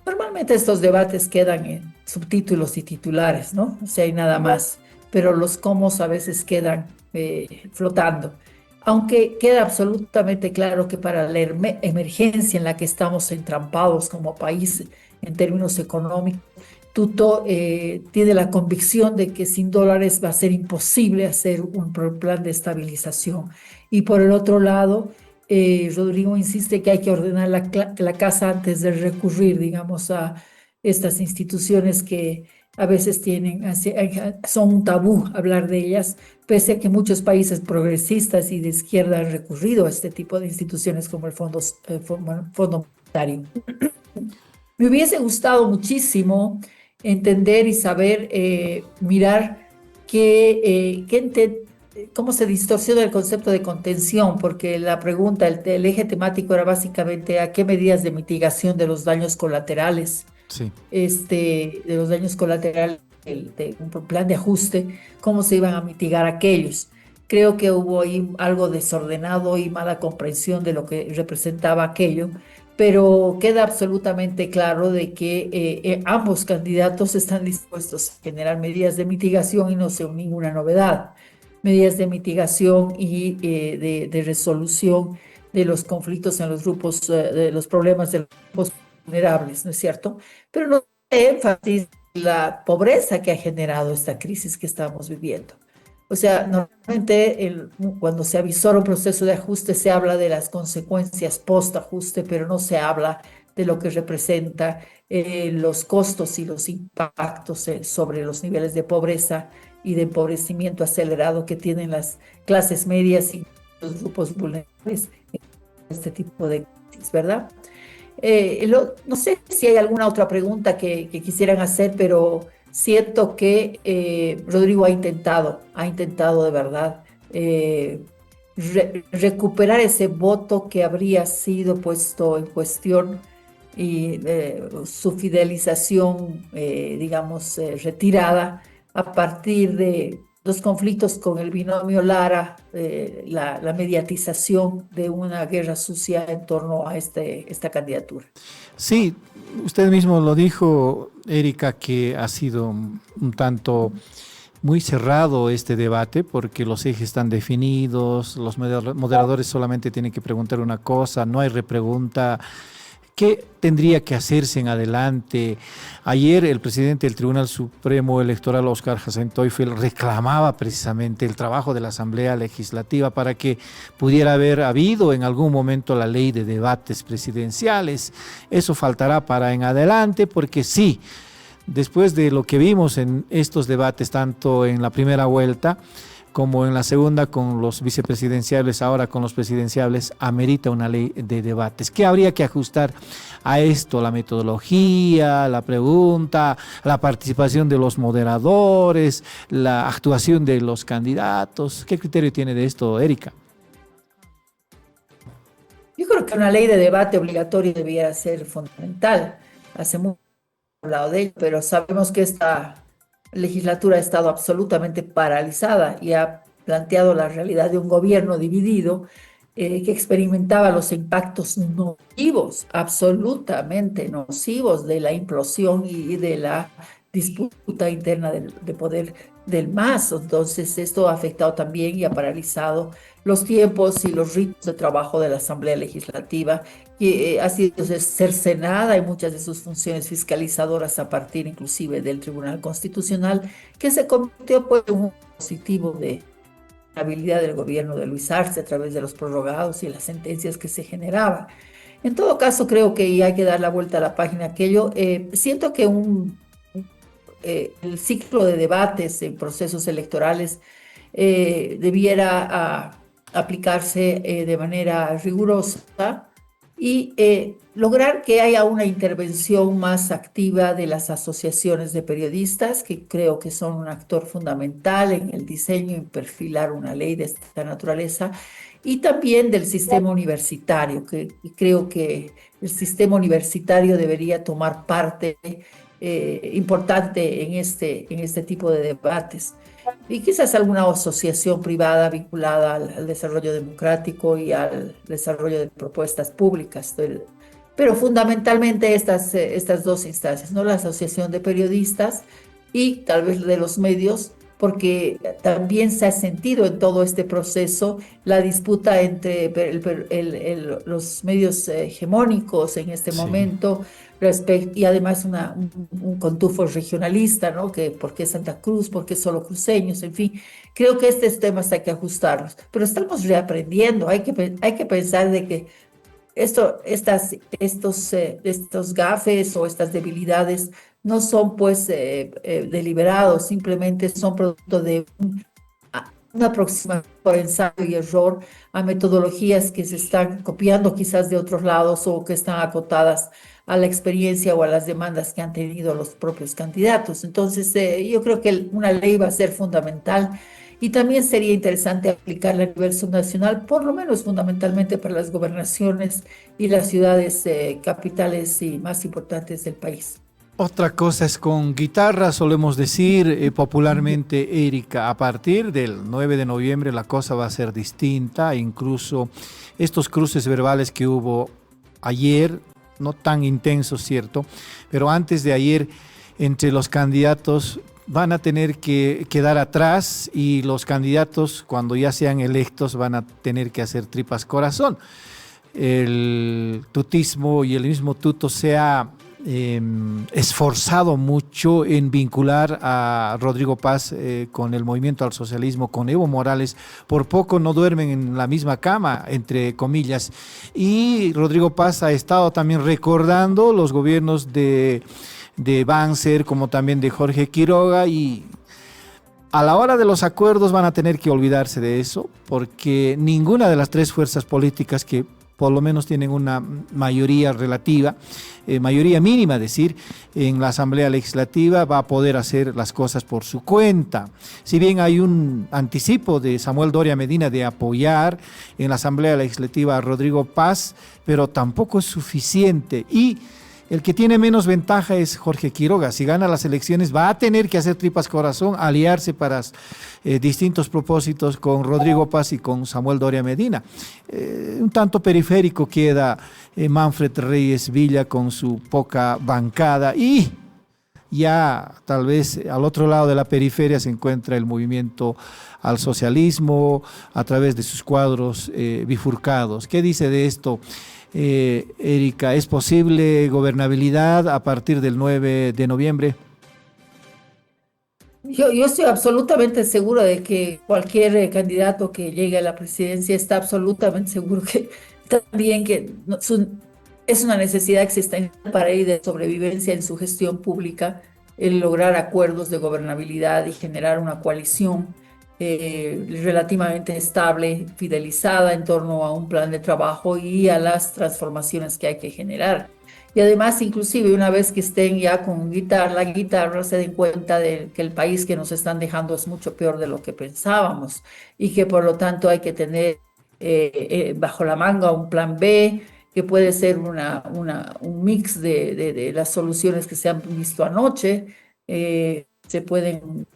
Speaker 5: Normalmente estos debates quedan en subtítulos y titulares, ¿no? O sea, hay nada más, pero los cómo a veces quedan flotando. Aunque queda absolutamente claro que para la emergencia en la que estamos entrampados como país en términos económicos, Tuto tiene la convicción de que sin dólares va a ser imposible hacer un plan de estabilización. Y por el otro lado, Rodrigo insiste que hay que ordenar la casa antes de recurrir, digamos, a estas instituciones que a veces son un tabú hablar de ellas, pese a que muchos países progresistas y de izquierda han recurrido a este tipo de instituciones como el Fondo Monetario. Me hubiese gustado muchísimo entender y saber, mirar cómo se distorsiona el concepto de contención, porque la pregunta, el eje temático era básicamente a qué medidas de mitigación de los daños colaterales,
Speaker 3: Sí.
Speaker 5: de los daños colaterales, de un plan de ajuste, cómo se iban a mitigar aquellos. Creo que hubo ahí algo desordenado y mala comprensión de lo que representaba aquello, pero queda absolutamente claro de que ambos candidatos están dispuestos a generar medidas de mitigación y no son ninguna novedad. Medidas de mitigación y de resolución de los conflictos en los grupos, de los problemas de los grupos vulnerables, ¿no es cierto? Pero no se énfasis en la pobreza que ha generado esta crisis que estamos viviendo. O sea, normalmente cuando se avisora un proceso de ajuste se habla de las consecuencias post-ajuste, pero no se habla de lo que representa los costos y los impactos sobre los niveles de pobreza y de empobrecimiento acelerado que tienen las clases medias y los grupos vulnerables en este tipo de crisis, ¿verdad? No sé si hay alguna otra pregunta que quisieran hacer, pero siento que Rodrigo ha intentado de verdad recuperar ese voto que habría sido puesto en cuestión y su fidelización, digamos, retirada a partir de los conflictos con el binomio Lara, la mediatización de una guerra sucia en torno a esta candidatura.
Speaker 3: Sí, usted mismo lo dijo, Erika, que ha sido un tanto muy cerrado este debate porque los ejes están definidos, los moderadores solamente tienen que preguntar una cosa, no hay repregunta. ¿Qué tendría que hacerse en adelante? Ayer el presidente del Tribunal Supremo Electoral, Oscar Hasenteufel, reclamaba precisamente el trabajo de la Asamblea Legislativa para que pudiera haber habido en algún momento la ley de debates presidenciales. Eso faltará para en adelante porque sí, después de lo que vimos en estos debates, tanto en la primera vuelta como en la segunda con los vicepresidenciales, ahora con los presidenciales, amerita una ley de debates. ¿Qué habría que ajustar a esto? La metodología, la pregunta, la participación de los moderadores, la actuación de los candidatos. ¿Qué criterio tiene de esto, Erika?
Speaker 5: Yo creo que una ley de debate obligatorio debiera ser fundamental. Hace mucho hablado de ello, pero sabemos que esta legislatura ha estado absolutamente paralizada y ha planteado la realidad de un gobierno dividido que experimentaba los impactos nocivos, absolutamente nocivos de la implosión y de la disputa interna de poder del MAS. Entonces esto ha afectado también y ha paralizado los tiempos y los ritmos de trabajo de la Asamblea Legislativa, que ha sido cercenada en muchas de sus funciones fiscalizadoras a partir inclusive del Tribunal Constitucional, que se convirtió pues, en un positivo de la habilidad del gobierno de Luis Arce a través de los prorrogados y las sentencias que se generaban. En todo caso, creo que hay que dar la vuelta a la página aquello. Siento que el ciclo de debates en procesos electorales debiera aplicarse de manera rigurosa y lograr que haya una intervención más activa de las asociaciones de periodistas, que creo que son un actor fundamental en el diseño y perfilar una ley de esta naturaleza, y también del sistema universitario, que creo que el sistema universitario debería tomar parte importante en este tipo de debates. Y quizás alguna asociación privada vinculada al desarrollo democrático y al desarrollo de propuestas públicas. Pero fundamentalmente estas dos instancias, ¿no? La asociación de periodistas y tal vez de los medios, porque también se ha sentido en todo este proceso la disputa entre los medios hegemónicos en este momento, y además un contufo regionalista, ¿no? ¿Por qué Santa Cruz? ¿Por qué solo cruceños? En fin, creo que estos temas hay que ajustarlos, pero estamos reaprendiendo, hay que pensar de que estos gafes o estas debilidades no son pues deliberados, simplemente son producto de una aproximación por ensayo y error a metodologías que se están copiando quizás de otros lados o que están acotadas a la experiencia o a las demandas que han tenido los propios candidatos. Entonces, yo creo que una ley va a ser fundamental y también sería interesante aplicarla a nivel subnacional, por lo menos fundamentalmente para las gobernaciones y las ciudades capitales y más importantes del país.
Speaker 3: Otra cosa es con guitarra, solemos decir popularmente, Erika, a partir del 9 de noviembre la cosa va a ser distinta, incluso estos cruces verbales que hubo ayer, no tan intensos, cierto, pero antes de ayer entre los candidatos van a tener que quedar atrás y los candidatos cuando ya sean electos van a tener que hacer tripas corazón. El tutismo y el mismo tuto se ha esforzado mucho en vincular a Rodrigo Paz con el movimiento al socialismo, con Evo Morales. Por poco no duermen en la misma cama, entre comillas. Y Rodrigo Paz ha estado también recordando los gobiernos de Banzer, como también de Jorge Quiroga, y a la hora de los acuerdos van a tener que olvidarse de eso, porque ninguna de las tres fuerzas políticas que por lo menos tienen una mayoría relativa, mayoría mínima, decir, en la Asamblea Legislativa va a poder hacer las cosas por su cuenta. Si bien hay un anticipo de Samuel Doria Medina de apoyar en la Asamblea Legislativa a Rodrigo Paz, pero tampoco es suficiente. Y el que tiene menos ventaja es Jorge Quiroga. Si gana las elecciones va a tener que hacer tripas corazón, aliarse para distintos propósitos con Rodrigo Paz y con Samuel Doria Medina. Un tanto periférico queda Manfred Reyes Villa con su poca bancada y ya tal vez al otro lado de la periferia se encuentra el movimiento al socialismo a través de sus cuadros bifurcados. ¿Qué dice de esto? Erika, ¿es posible gobernabilidad a partir del 9 de noviembre?
Speaker 5: Yo estoy absolutamente seguro de que cualquier candidato que llegue a la presidencia está absolutamente seguro que también que es una necesidad existente para él de sobrevivencia en su gestión pública, el lograr acuerdos de gobernabilidad y generar una coalición relativamente estable, fidelizada en torno a un plan de trabajo y a las transformaciones que hay que generar. Y además, inclusive, una vez que estén ya con la guitarra, se den cuenta de que el país que nos están dejando es mucho peor de lo que pensábamos y que por lo tanto hay que tener bajo la manga un plan B, que puede ser un mix de las soluciones que se han visto anoche. Se pueden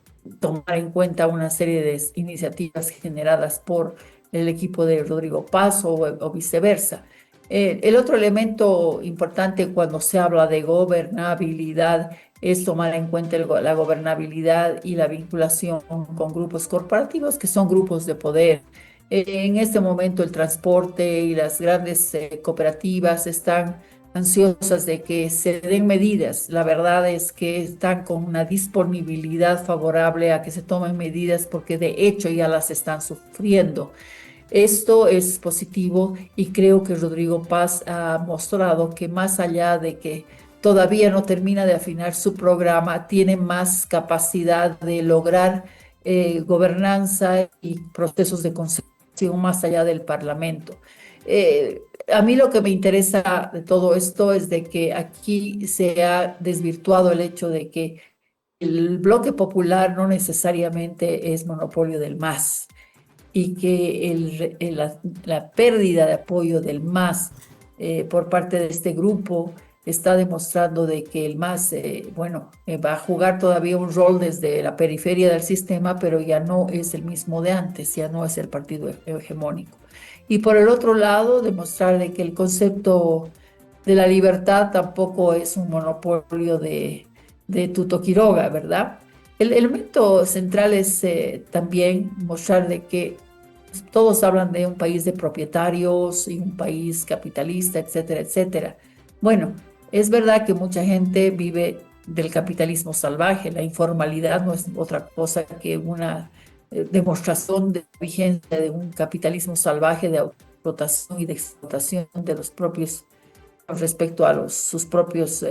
Speaker 5: tomar en cuenta una serie de iniciativas generadas por el equipo de Rodrigo Paz o viceversa. El otro elemento importante cuando se habla de gobernabilidad es tomar en cuenta la gobernabilidad y la vinculación con grupos corporativos que son grupos de poder. En este momento el transporte y las grandes cooperativas están ansiosas de que se den medidas. La verdad es que están con una disponibilidad favorable a que se tomen medidas porque de hecho ya las están sufriendo. Esto es positivo y creo que Rodrigo Paz ha mostrado que más allá de que todavía no termina de afinar su programa, tiene más capacidad de lograr gobernanza y procesos de concertación más allá del Parlamento. A mí lo que me interesa de todo esto es de que aquí se ha desvirtuado el hecho de que el bloque popular no necesariamente es monopolio del MAS y que la pérdida de apoyo del MAS por parte de este grupo está demostrando de que el MAS, va a jugar todavía un rol desde la periferia del sistema, pero ya no es el mismo de antes, ya no es el partido hegemónico. Y por el otro lado, demostrar de que el concepto de la libertad tampoco es un monopolio de Tuto Quiroga, ¿verdad? El elemento central es también mostrar de que todos hablan de un país de propietarios y un país capitalista, etcétera, etcétera. Bueno, es verdad que mucha gente vive del capitalismo salvaje. La informalidad no es otra cosa que una demostración de vigencia de un capitalismo salvaje de explotación y de explotación de los propios respecto a sus propios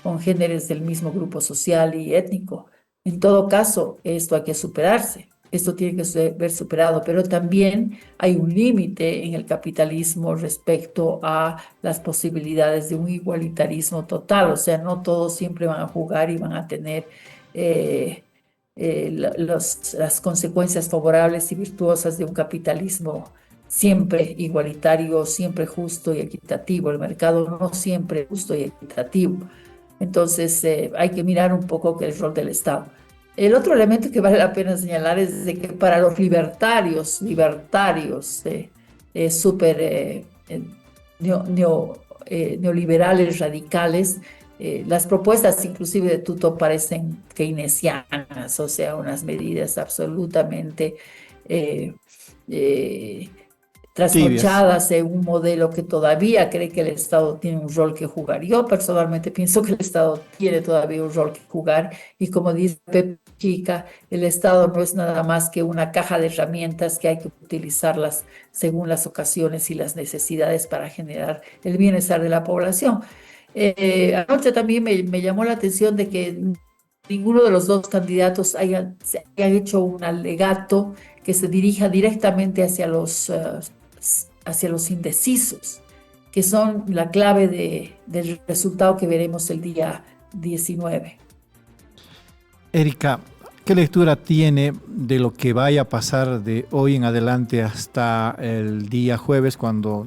Speaker 5: congéneres del mismo grupo social y étnico. En todo caso, esto hay que superarse. Esto tiene que ser superado, pero también hay un límite en el capitalismo respecto a las posibilidades de un igualitarismo total. O sea, no todos siempre van a jugar y van a tener las consecuencias favorables y virtuosas de un capitalismo siempre igualitario, siempre justo y equitativo. El mercado no siempre es justo y equitativo. Entonces, hay que mirar un poco el rol del Estado. El otro elemento que vale la pena señalar es de que para los libertarios súper neoliberales, radicales, las propuestas inclusive de Tuto parecen keynesianas, o sea, unas medidas absolutamente trasnochadas en un modelo que todavía cree que el Estado tiene un rol que jugar. Yo personalmente pienso que el Estado tiene todavía un rol que jugar y como dice Pepe Chica, el Estado no es nada más que una caja de herramientas que hay que utilizarlas según las ocasiones y las necesidades para generar el bienestar de la población. Anoche también me llamó la atención de que ninguno de los dos candidatos se haya hecho un alegato que se dirija directamente hacia los indecisos, que son la clave del resultado que veremos el día 19.
Speaker 3: Erika, ¿qué lectura tiene de lo que vaya a pasar de hoy en adelante hasta el día jueves cuando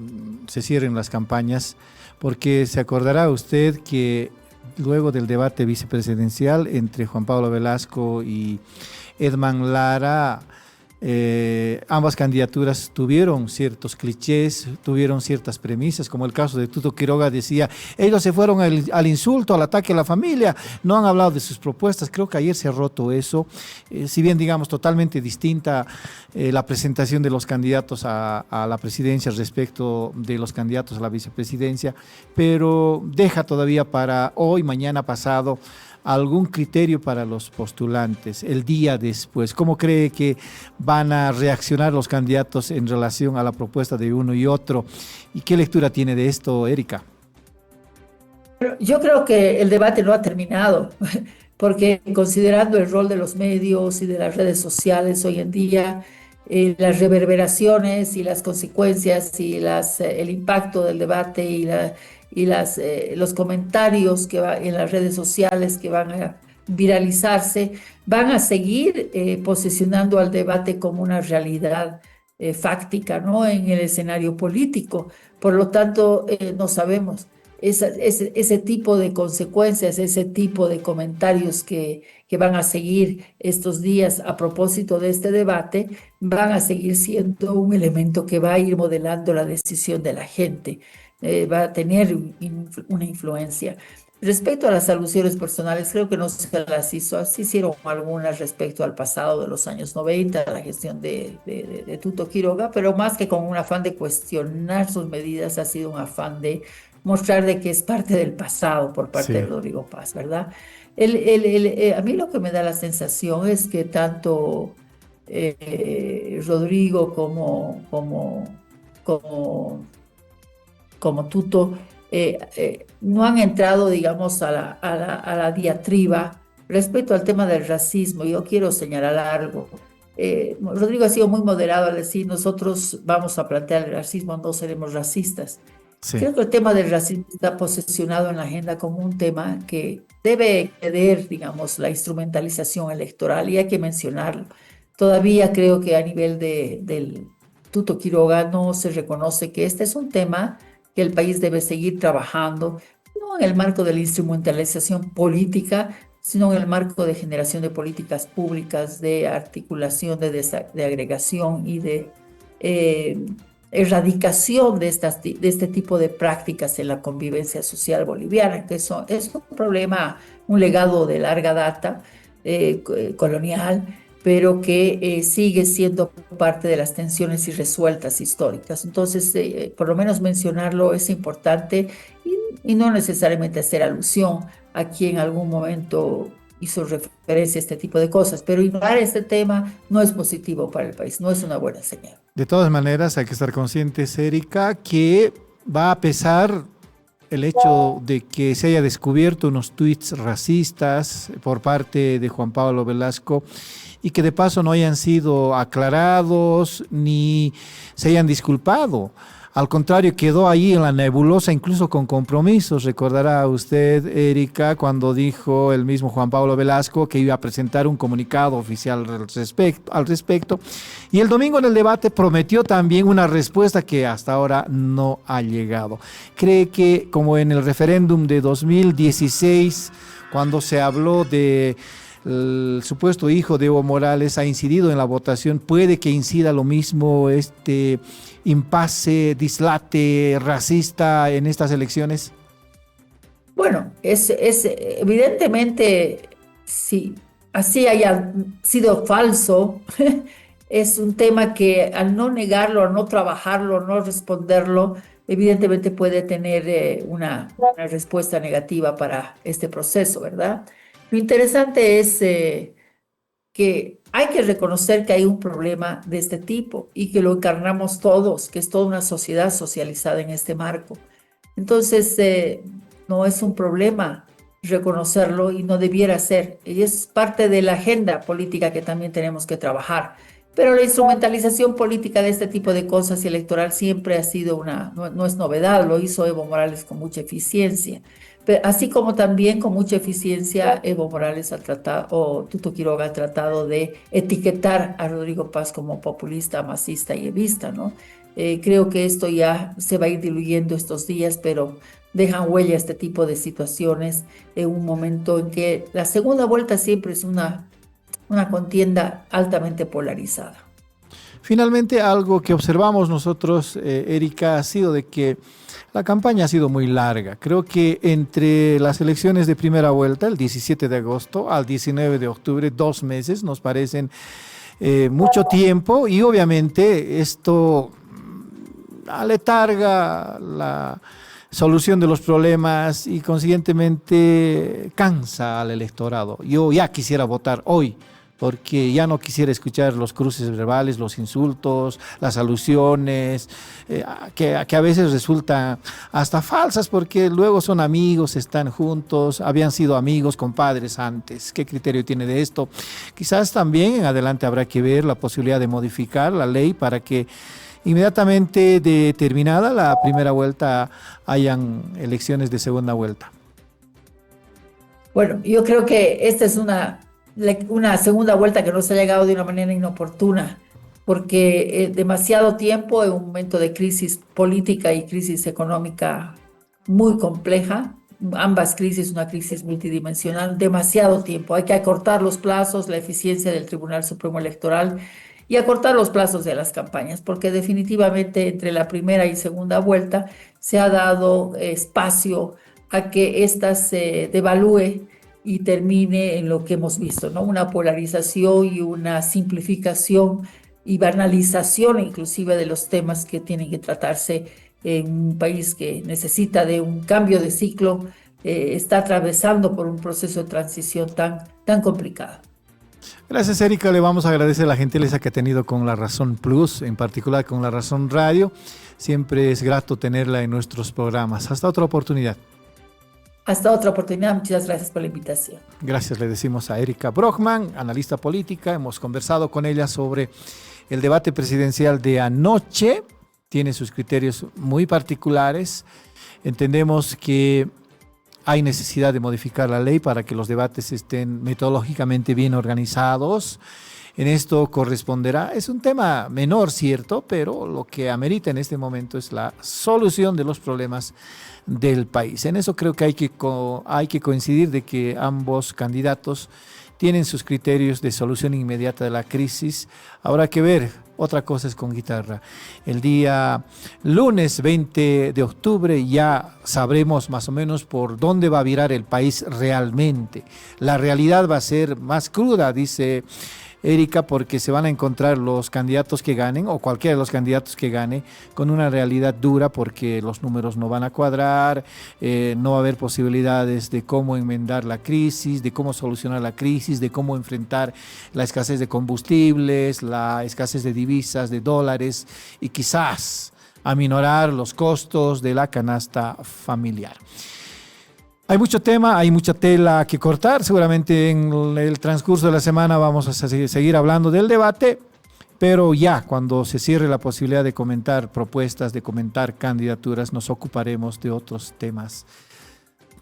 Speaker 3: se cierren las campañas? Porque se acordará usted que luego del debate vicepresidencial entre Juan Pablo Velasco y Edman Lara, ambas candidaturas tuvieron ciertos clichés, tuvieron ciertas premisas, como el caso de Tuto Quiroga decía, ellos se fueron al insulto, al ataque a la familia, no han hablado de sus propuestas. Creo que ayer se ha roto eso, si bien digamos totalmente distinta la presentación de los candidatos a la presidencia respecto de los candidatos a la vicepresidencia, pero deja todavía para hoy, mañana, pasado, algún criterio para los postulantes el día después. ¿Cómo cree que van a reaccionar los candidatos en relación a la propuesta de uno y otro? ¿Y qué lectura tiene de esto, Erika?
Speaker 5: Yo creo que el debate no ha terminado, porque considerando el rol de los medios y de las redes sociales hoy en día, las reverberaciones y las consecuencias y el impacto del debate y los comentarios que en las redes sociales que van a viralizarse, van a seguir posicionando al debate como una realidad fáctica, ¿no?, en el escenario político. Por lo tanto, no sabemos. Ese tipo de consecuencias, ese tipo de comentarios que van a seguir estos días a propósito de este debate, van a seguir siendo un elemento que va a ir modelando la decisión de la gente. Va a tener una influencia. Respecto a las alusiones personales, creo que no se las hizo, se hicieron algunas respecto al pasado de los años 90, a la gestión de Tuto Quiroga, pero más que con un afán de cuestionar sus medidas, ha sido un afán de mostrar de que es parte del pasado por parte de Rodrigo Paz, ¿verdad? A mí lo que me da la sensación es que tanto Rodrigo como Tuto no han entrado, digamos, a la diatriba respecto al tema del racismo. Yo quiero señalar algo. Rodrigo ha sido muy moderado al decir, nosotros vamos a plantear el racismo, no seremos racistas. Sí. Creo que el tema del racismo está posicionado en la agenda como un tema que debe exceder, digamos, la instrumentalización electoral, y hay que mencionarlo. Todavía creo que a nivel del Tuto Quiroga no se reconoce que este es un tema que el país debe seguir trabajando, no en el marco de la instrumentalización política, sino en el marco de generación de políticas públicas, de articulación, de agregación y de erradicación de este tipo de prácticas en la convivencia social boliviana, que es un problema, un legado de larga data colonial, pero que sigue siendo parte de las tensiones irresueltas históricas. Entonces, por lo menos mencionarlo es importante y no necesariamente hacer alusión a quien en algún momento hizo referencia a este tipo de cosas, pero ignorar este tema no es positivo para el país, no es una buena señal.
Speaker 3: De todas maneras, hay que estar conscientes, Erika, que va a pesar el hecho de que se haya descubierto unos tuits racistas por parte de Juan Pablo Velasco y que de paso no hayan sido aclarados ni se hayan disculpado. Al contrario, quedó ahí en la nebulosa, incluso con compromisos. Recordará usted, Erika, cuando dijo el mismo Juan Pablo Velasco que iba a presentar un comunicado oficial al respecto. Y el domingo en el debate prometió también una respuesta que hasta ahora no ha llegado. Cree que, como en el referéndum de 2016, cuando se habló de el supuesto hijo de Evo Morales, ha incidido en la votación, puede que incida lo mismo este impasse, dislate racista en estas elecciones?
Speaker 5: Bueno, es evidentemente, si así haya sido falso, es un tema que al no negarlo, al no trabajarlo, no responderlo, evidentemente puede tener una respuesta negativa para este proceso, ¿verdad? Lo interesante es que hay que reconocer que hay un problema de este tipo y que lo encarnamos todos, que es toda una sociedad socializada en este marco. Entonces, no es un problema reconocerlo y no debiera ser. Y es parte de la agenda política que también tenemos que trabajar. Pero la instrumentalización política de este tipo de cosas y electoral siempre ha sido no es novedad, lo hizo Evo Morales con mucha eficiencia. Pero así como también con mucha eficiencia Evo Morales ha tratado, o Tuto Quiroga ha tratado de etiquetar a Rodrigo Paz como populista, masista y evista, ¿no? Creo que esto ya se va a ir diluyendo estos días, pero dejan huella este tipo de situaciones en un momento en que la segunda vuelta siempre es una contienda altamente polarizada.
Speaker 3: Finalmente, algo que observamos nosotros, Erika, ha sido de que la campaña ha sido muy larga. Creo que entre las elecciones de primera vuelta, el 17 de agosto al 19 de octubre, 2 meses, nos parecen mucho tiempo, y obviamente esto aletarga la solución de los problemas y consiguientemente cansa al electorado. Yo ya quisiera votar hoy, porque ya no quisiera escuchar los cruces verbales, los insultos, las alusiones, que a veces resultan hasta falsas, porque luego son amigos, están juntos, habían sido amigos, compadres antes. ¿Qué criterio tiene de esto? Quizás también en adelante habrá que ver la posibilidad de modificar la ley para que inmediatamente de terminada la primera vuelta hayan elecciones de segunda vuelta.
Speaker 5: Bueno, yo creo que esta es una segunda vuelta que nos ha llegado de una manera inoportuna, porque demasiado tiempo en un momento de crisis política y crisis económica muy compleja, ambas crisis, una crisis multidimensional, demasiado tiempo. Hay que acortar los plazos, la eficiencia del Tribunal Supremo Electoral y acortar los plazos de las campañas, porque definitivamente entre la primera y segunda vuelta se ha dado espacio a que ésta se devalúe y termine en lo que hemos visto, ¿no? Una polarización y una simplificación y banalización inclusive de los temas que tienen que tratarse en un país que necesita de un cambio de ciclo, está atravesando por un proceso de transición tan complicado.
Speaker 3: Gracias, Erika. Le vamos a agradecer la gentileza que ha tenido con La Razón Plus, en particular con La Razón Radio. Siempre es grato tenerla en nuestros programas. Hasta otra oportunidad.
Speaker 5: Hasta otra oportunidad. Muchas gracias por la invitación.
Speaker 3: Gracias, le decimos a Erika Brockman, analista política. Hemos conversado con ella sobre el debate presidencial de anoche. Tiene sus criterios muy particulares. Entendemos que hay necesidad de modificar la ley para que los debates estén metodológicamente bien organizados. En esto corresponderá, es un tema menor, cierto, pero lo que amerita en este momento es la solución de los problemas del país. En eso creo que hay que coincidir de que ambos candidatos tienen sus criterios de solución inmediata de la crisis. Habrá que ver, otra cosa es con guitarra. El día lunes 20 de octubre ya sabremos más o menos por dónde va a virar el país realmente. La realidad va a ser más cruda, dice Erika, porque se van a encontrar los candidatos que ganen, o cualquiera de los candidatos que gane, con una realidad dura, porque los números no van a cuadrar, no va a haber posibilidades de cómo enmendar la crisis, de cómo solucionar la crisis, de cómo enfrentar la escasez de combustibles, la escasez de divisas, de dólares, y quizás aminorar los costos de la canasta familiar. Hay mucho tema, hay mucha tela que cortar. Seguramente en el transcurso de la semana vamos a seguir hablando del debate, pero ya cuando se cierre la posibilidad de comentar propuestas, de comentar candidaturas, nos ocuparemos de otros temas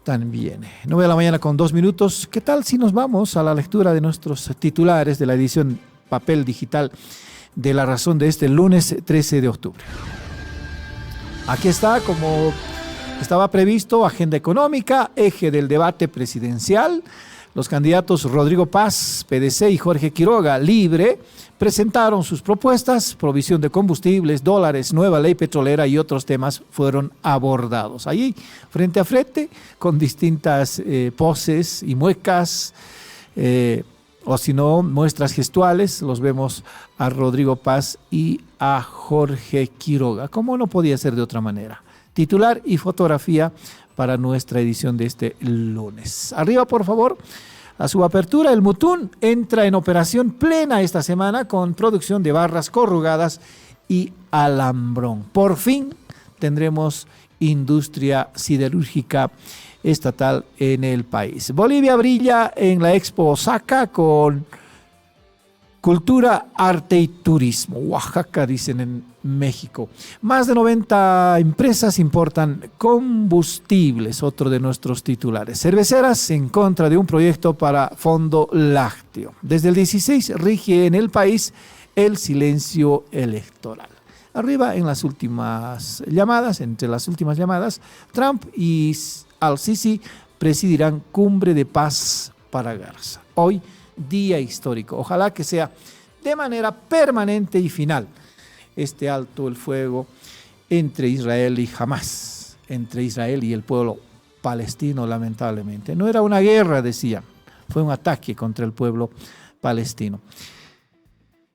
Speaker 3: también. 9 de la mañana con 2 minutos. ¿Qué tal si nos vamos a la lectura de nuestros titulares de la edición papel digital de La Razón de este lunes 13 de octubre? Aquí está, como estaba previsto, agenda económica, eje del debate presidencial. Los candidatos Rodrigo Paz, PDC, y Jorge Quiroga, Libre, presentaron sus propuestas. Provisión de combustibles, dólares, nueva ley petrolera y otros temas fueron abordados. Allí, frente a frente, con distintas poses y muecas, o si no, muestras gestuales, los vemos a Rodrigo Paz y a Jorge Quiroga, como no podía ser de otra manera. Titular y fotografía para nuestra edición de este lunes. Arriba, por favor, a su apertura. El Mutún entra en operación plena esta semana con producción de barras corrugadas y alambrón. Por fin tendremos industria siderúrgica estatal en el país. Bolivia brilla en la Expo Osaka con cultura, arte y turismo. Oaxaca, dicen en México. Más de 90 empresas importan combustibles, otro de nuestros titulares. Cerveceras en contra de un proyecto para fondo lácteo. Desde el 16 rige en el país el silencio electoral. Arriba, en las últimas llamadas, entre las últimas llamadas, Trump y Al-Sisi presidirán cumbre de paz para Gaza. Hoy, día histórico. Ojalá que sea de manera permanente y final este alto el fuego entre Israel y Hamás, entre Israel y el pueblo palestino, lamentablemente. No era una guerra, decían, fue un ataque contra el pueblo palestino.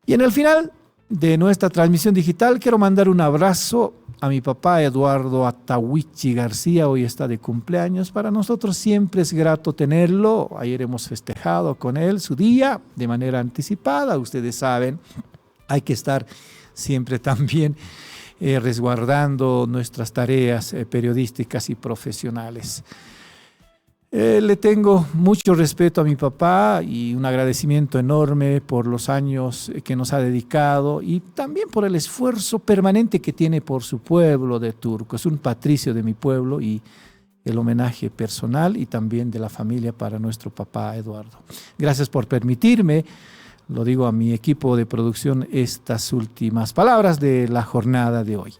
Speaker 3: Y en el final de nuestra transmisión digital quiero mandar un abrazo a mi papá Eduardo Atahuichi García. Hoy está de cumpleaños. Para nosotros siempre es grato tenerlo. Ayer hemos festejado con él su día de manera anticipada. Ustedes saben, hay que estar siempre también resguardando nuestras tareas periodísticas y profesionales. Le tengo mucho respeto a mi papá y un agradecimiento enorme por los años que nos ha dedicado y también por el esfuerzo permanente que tiene por su pueblo de Turco. Es un patricio de mi pueblo y el homenaje personal y también de la familia para nuestro papá Eduardo. Gracias por permitirme, lo digo a mi equipo de producción, estas últimas palabras de la jornada de hoy.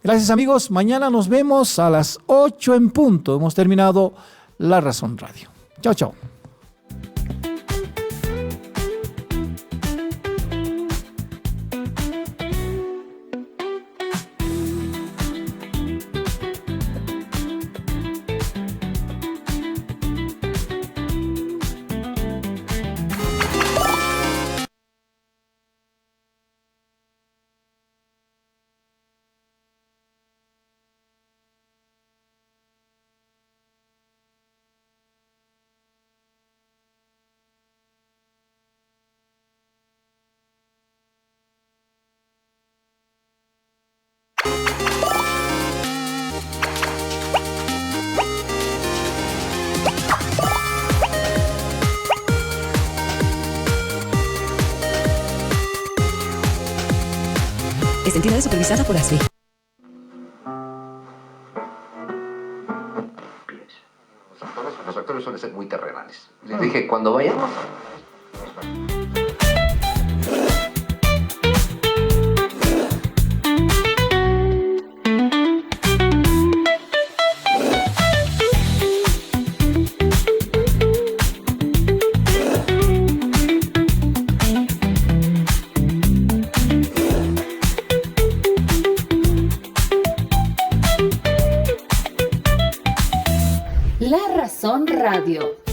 Speaker 3: Gracias, amigos. Mañana nos vemos a las 8 en punto. Hemos terminado La Razón Radio. Chao, chao.
Speaker 2: Es entidad supervisada por ASFI.
Speaker 1: Los actores suelen ser muy terrenales. Les dije, cuando vayamos...
Speaker 2: La Razón Radio.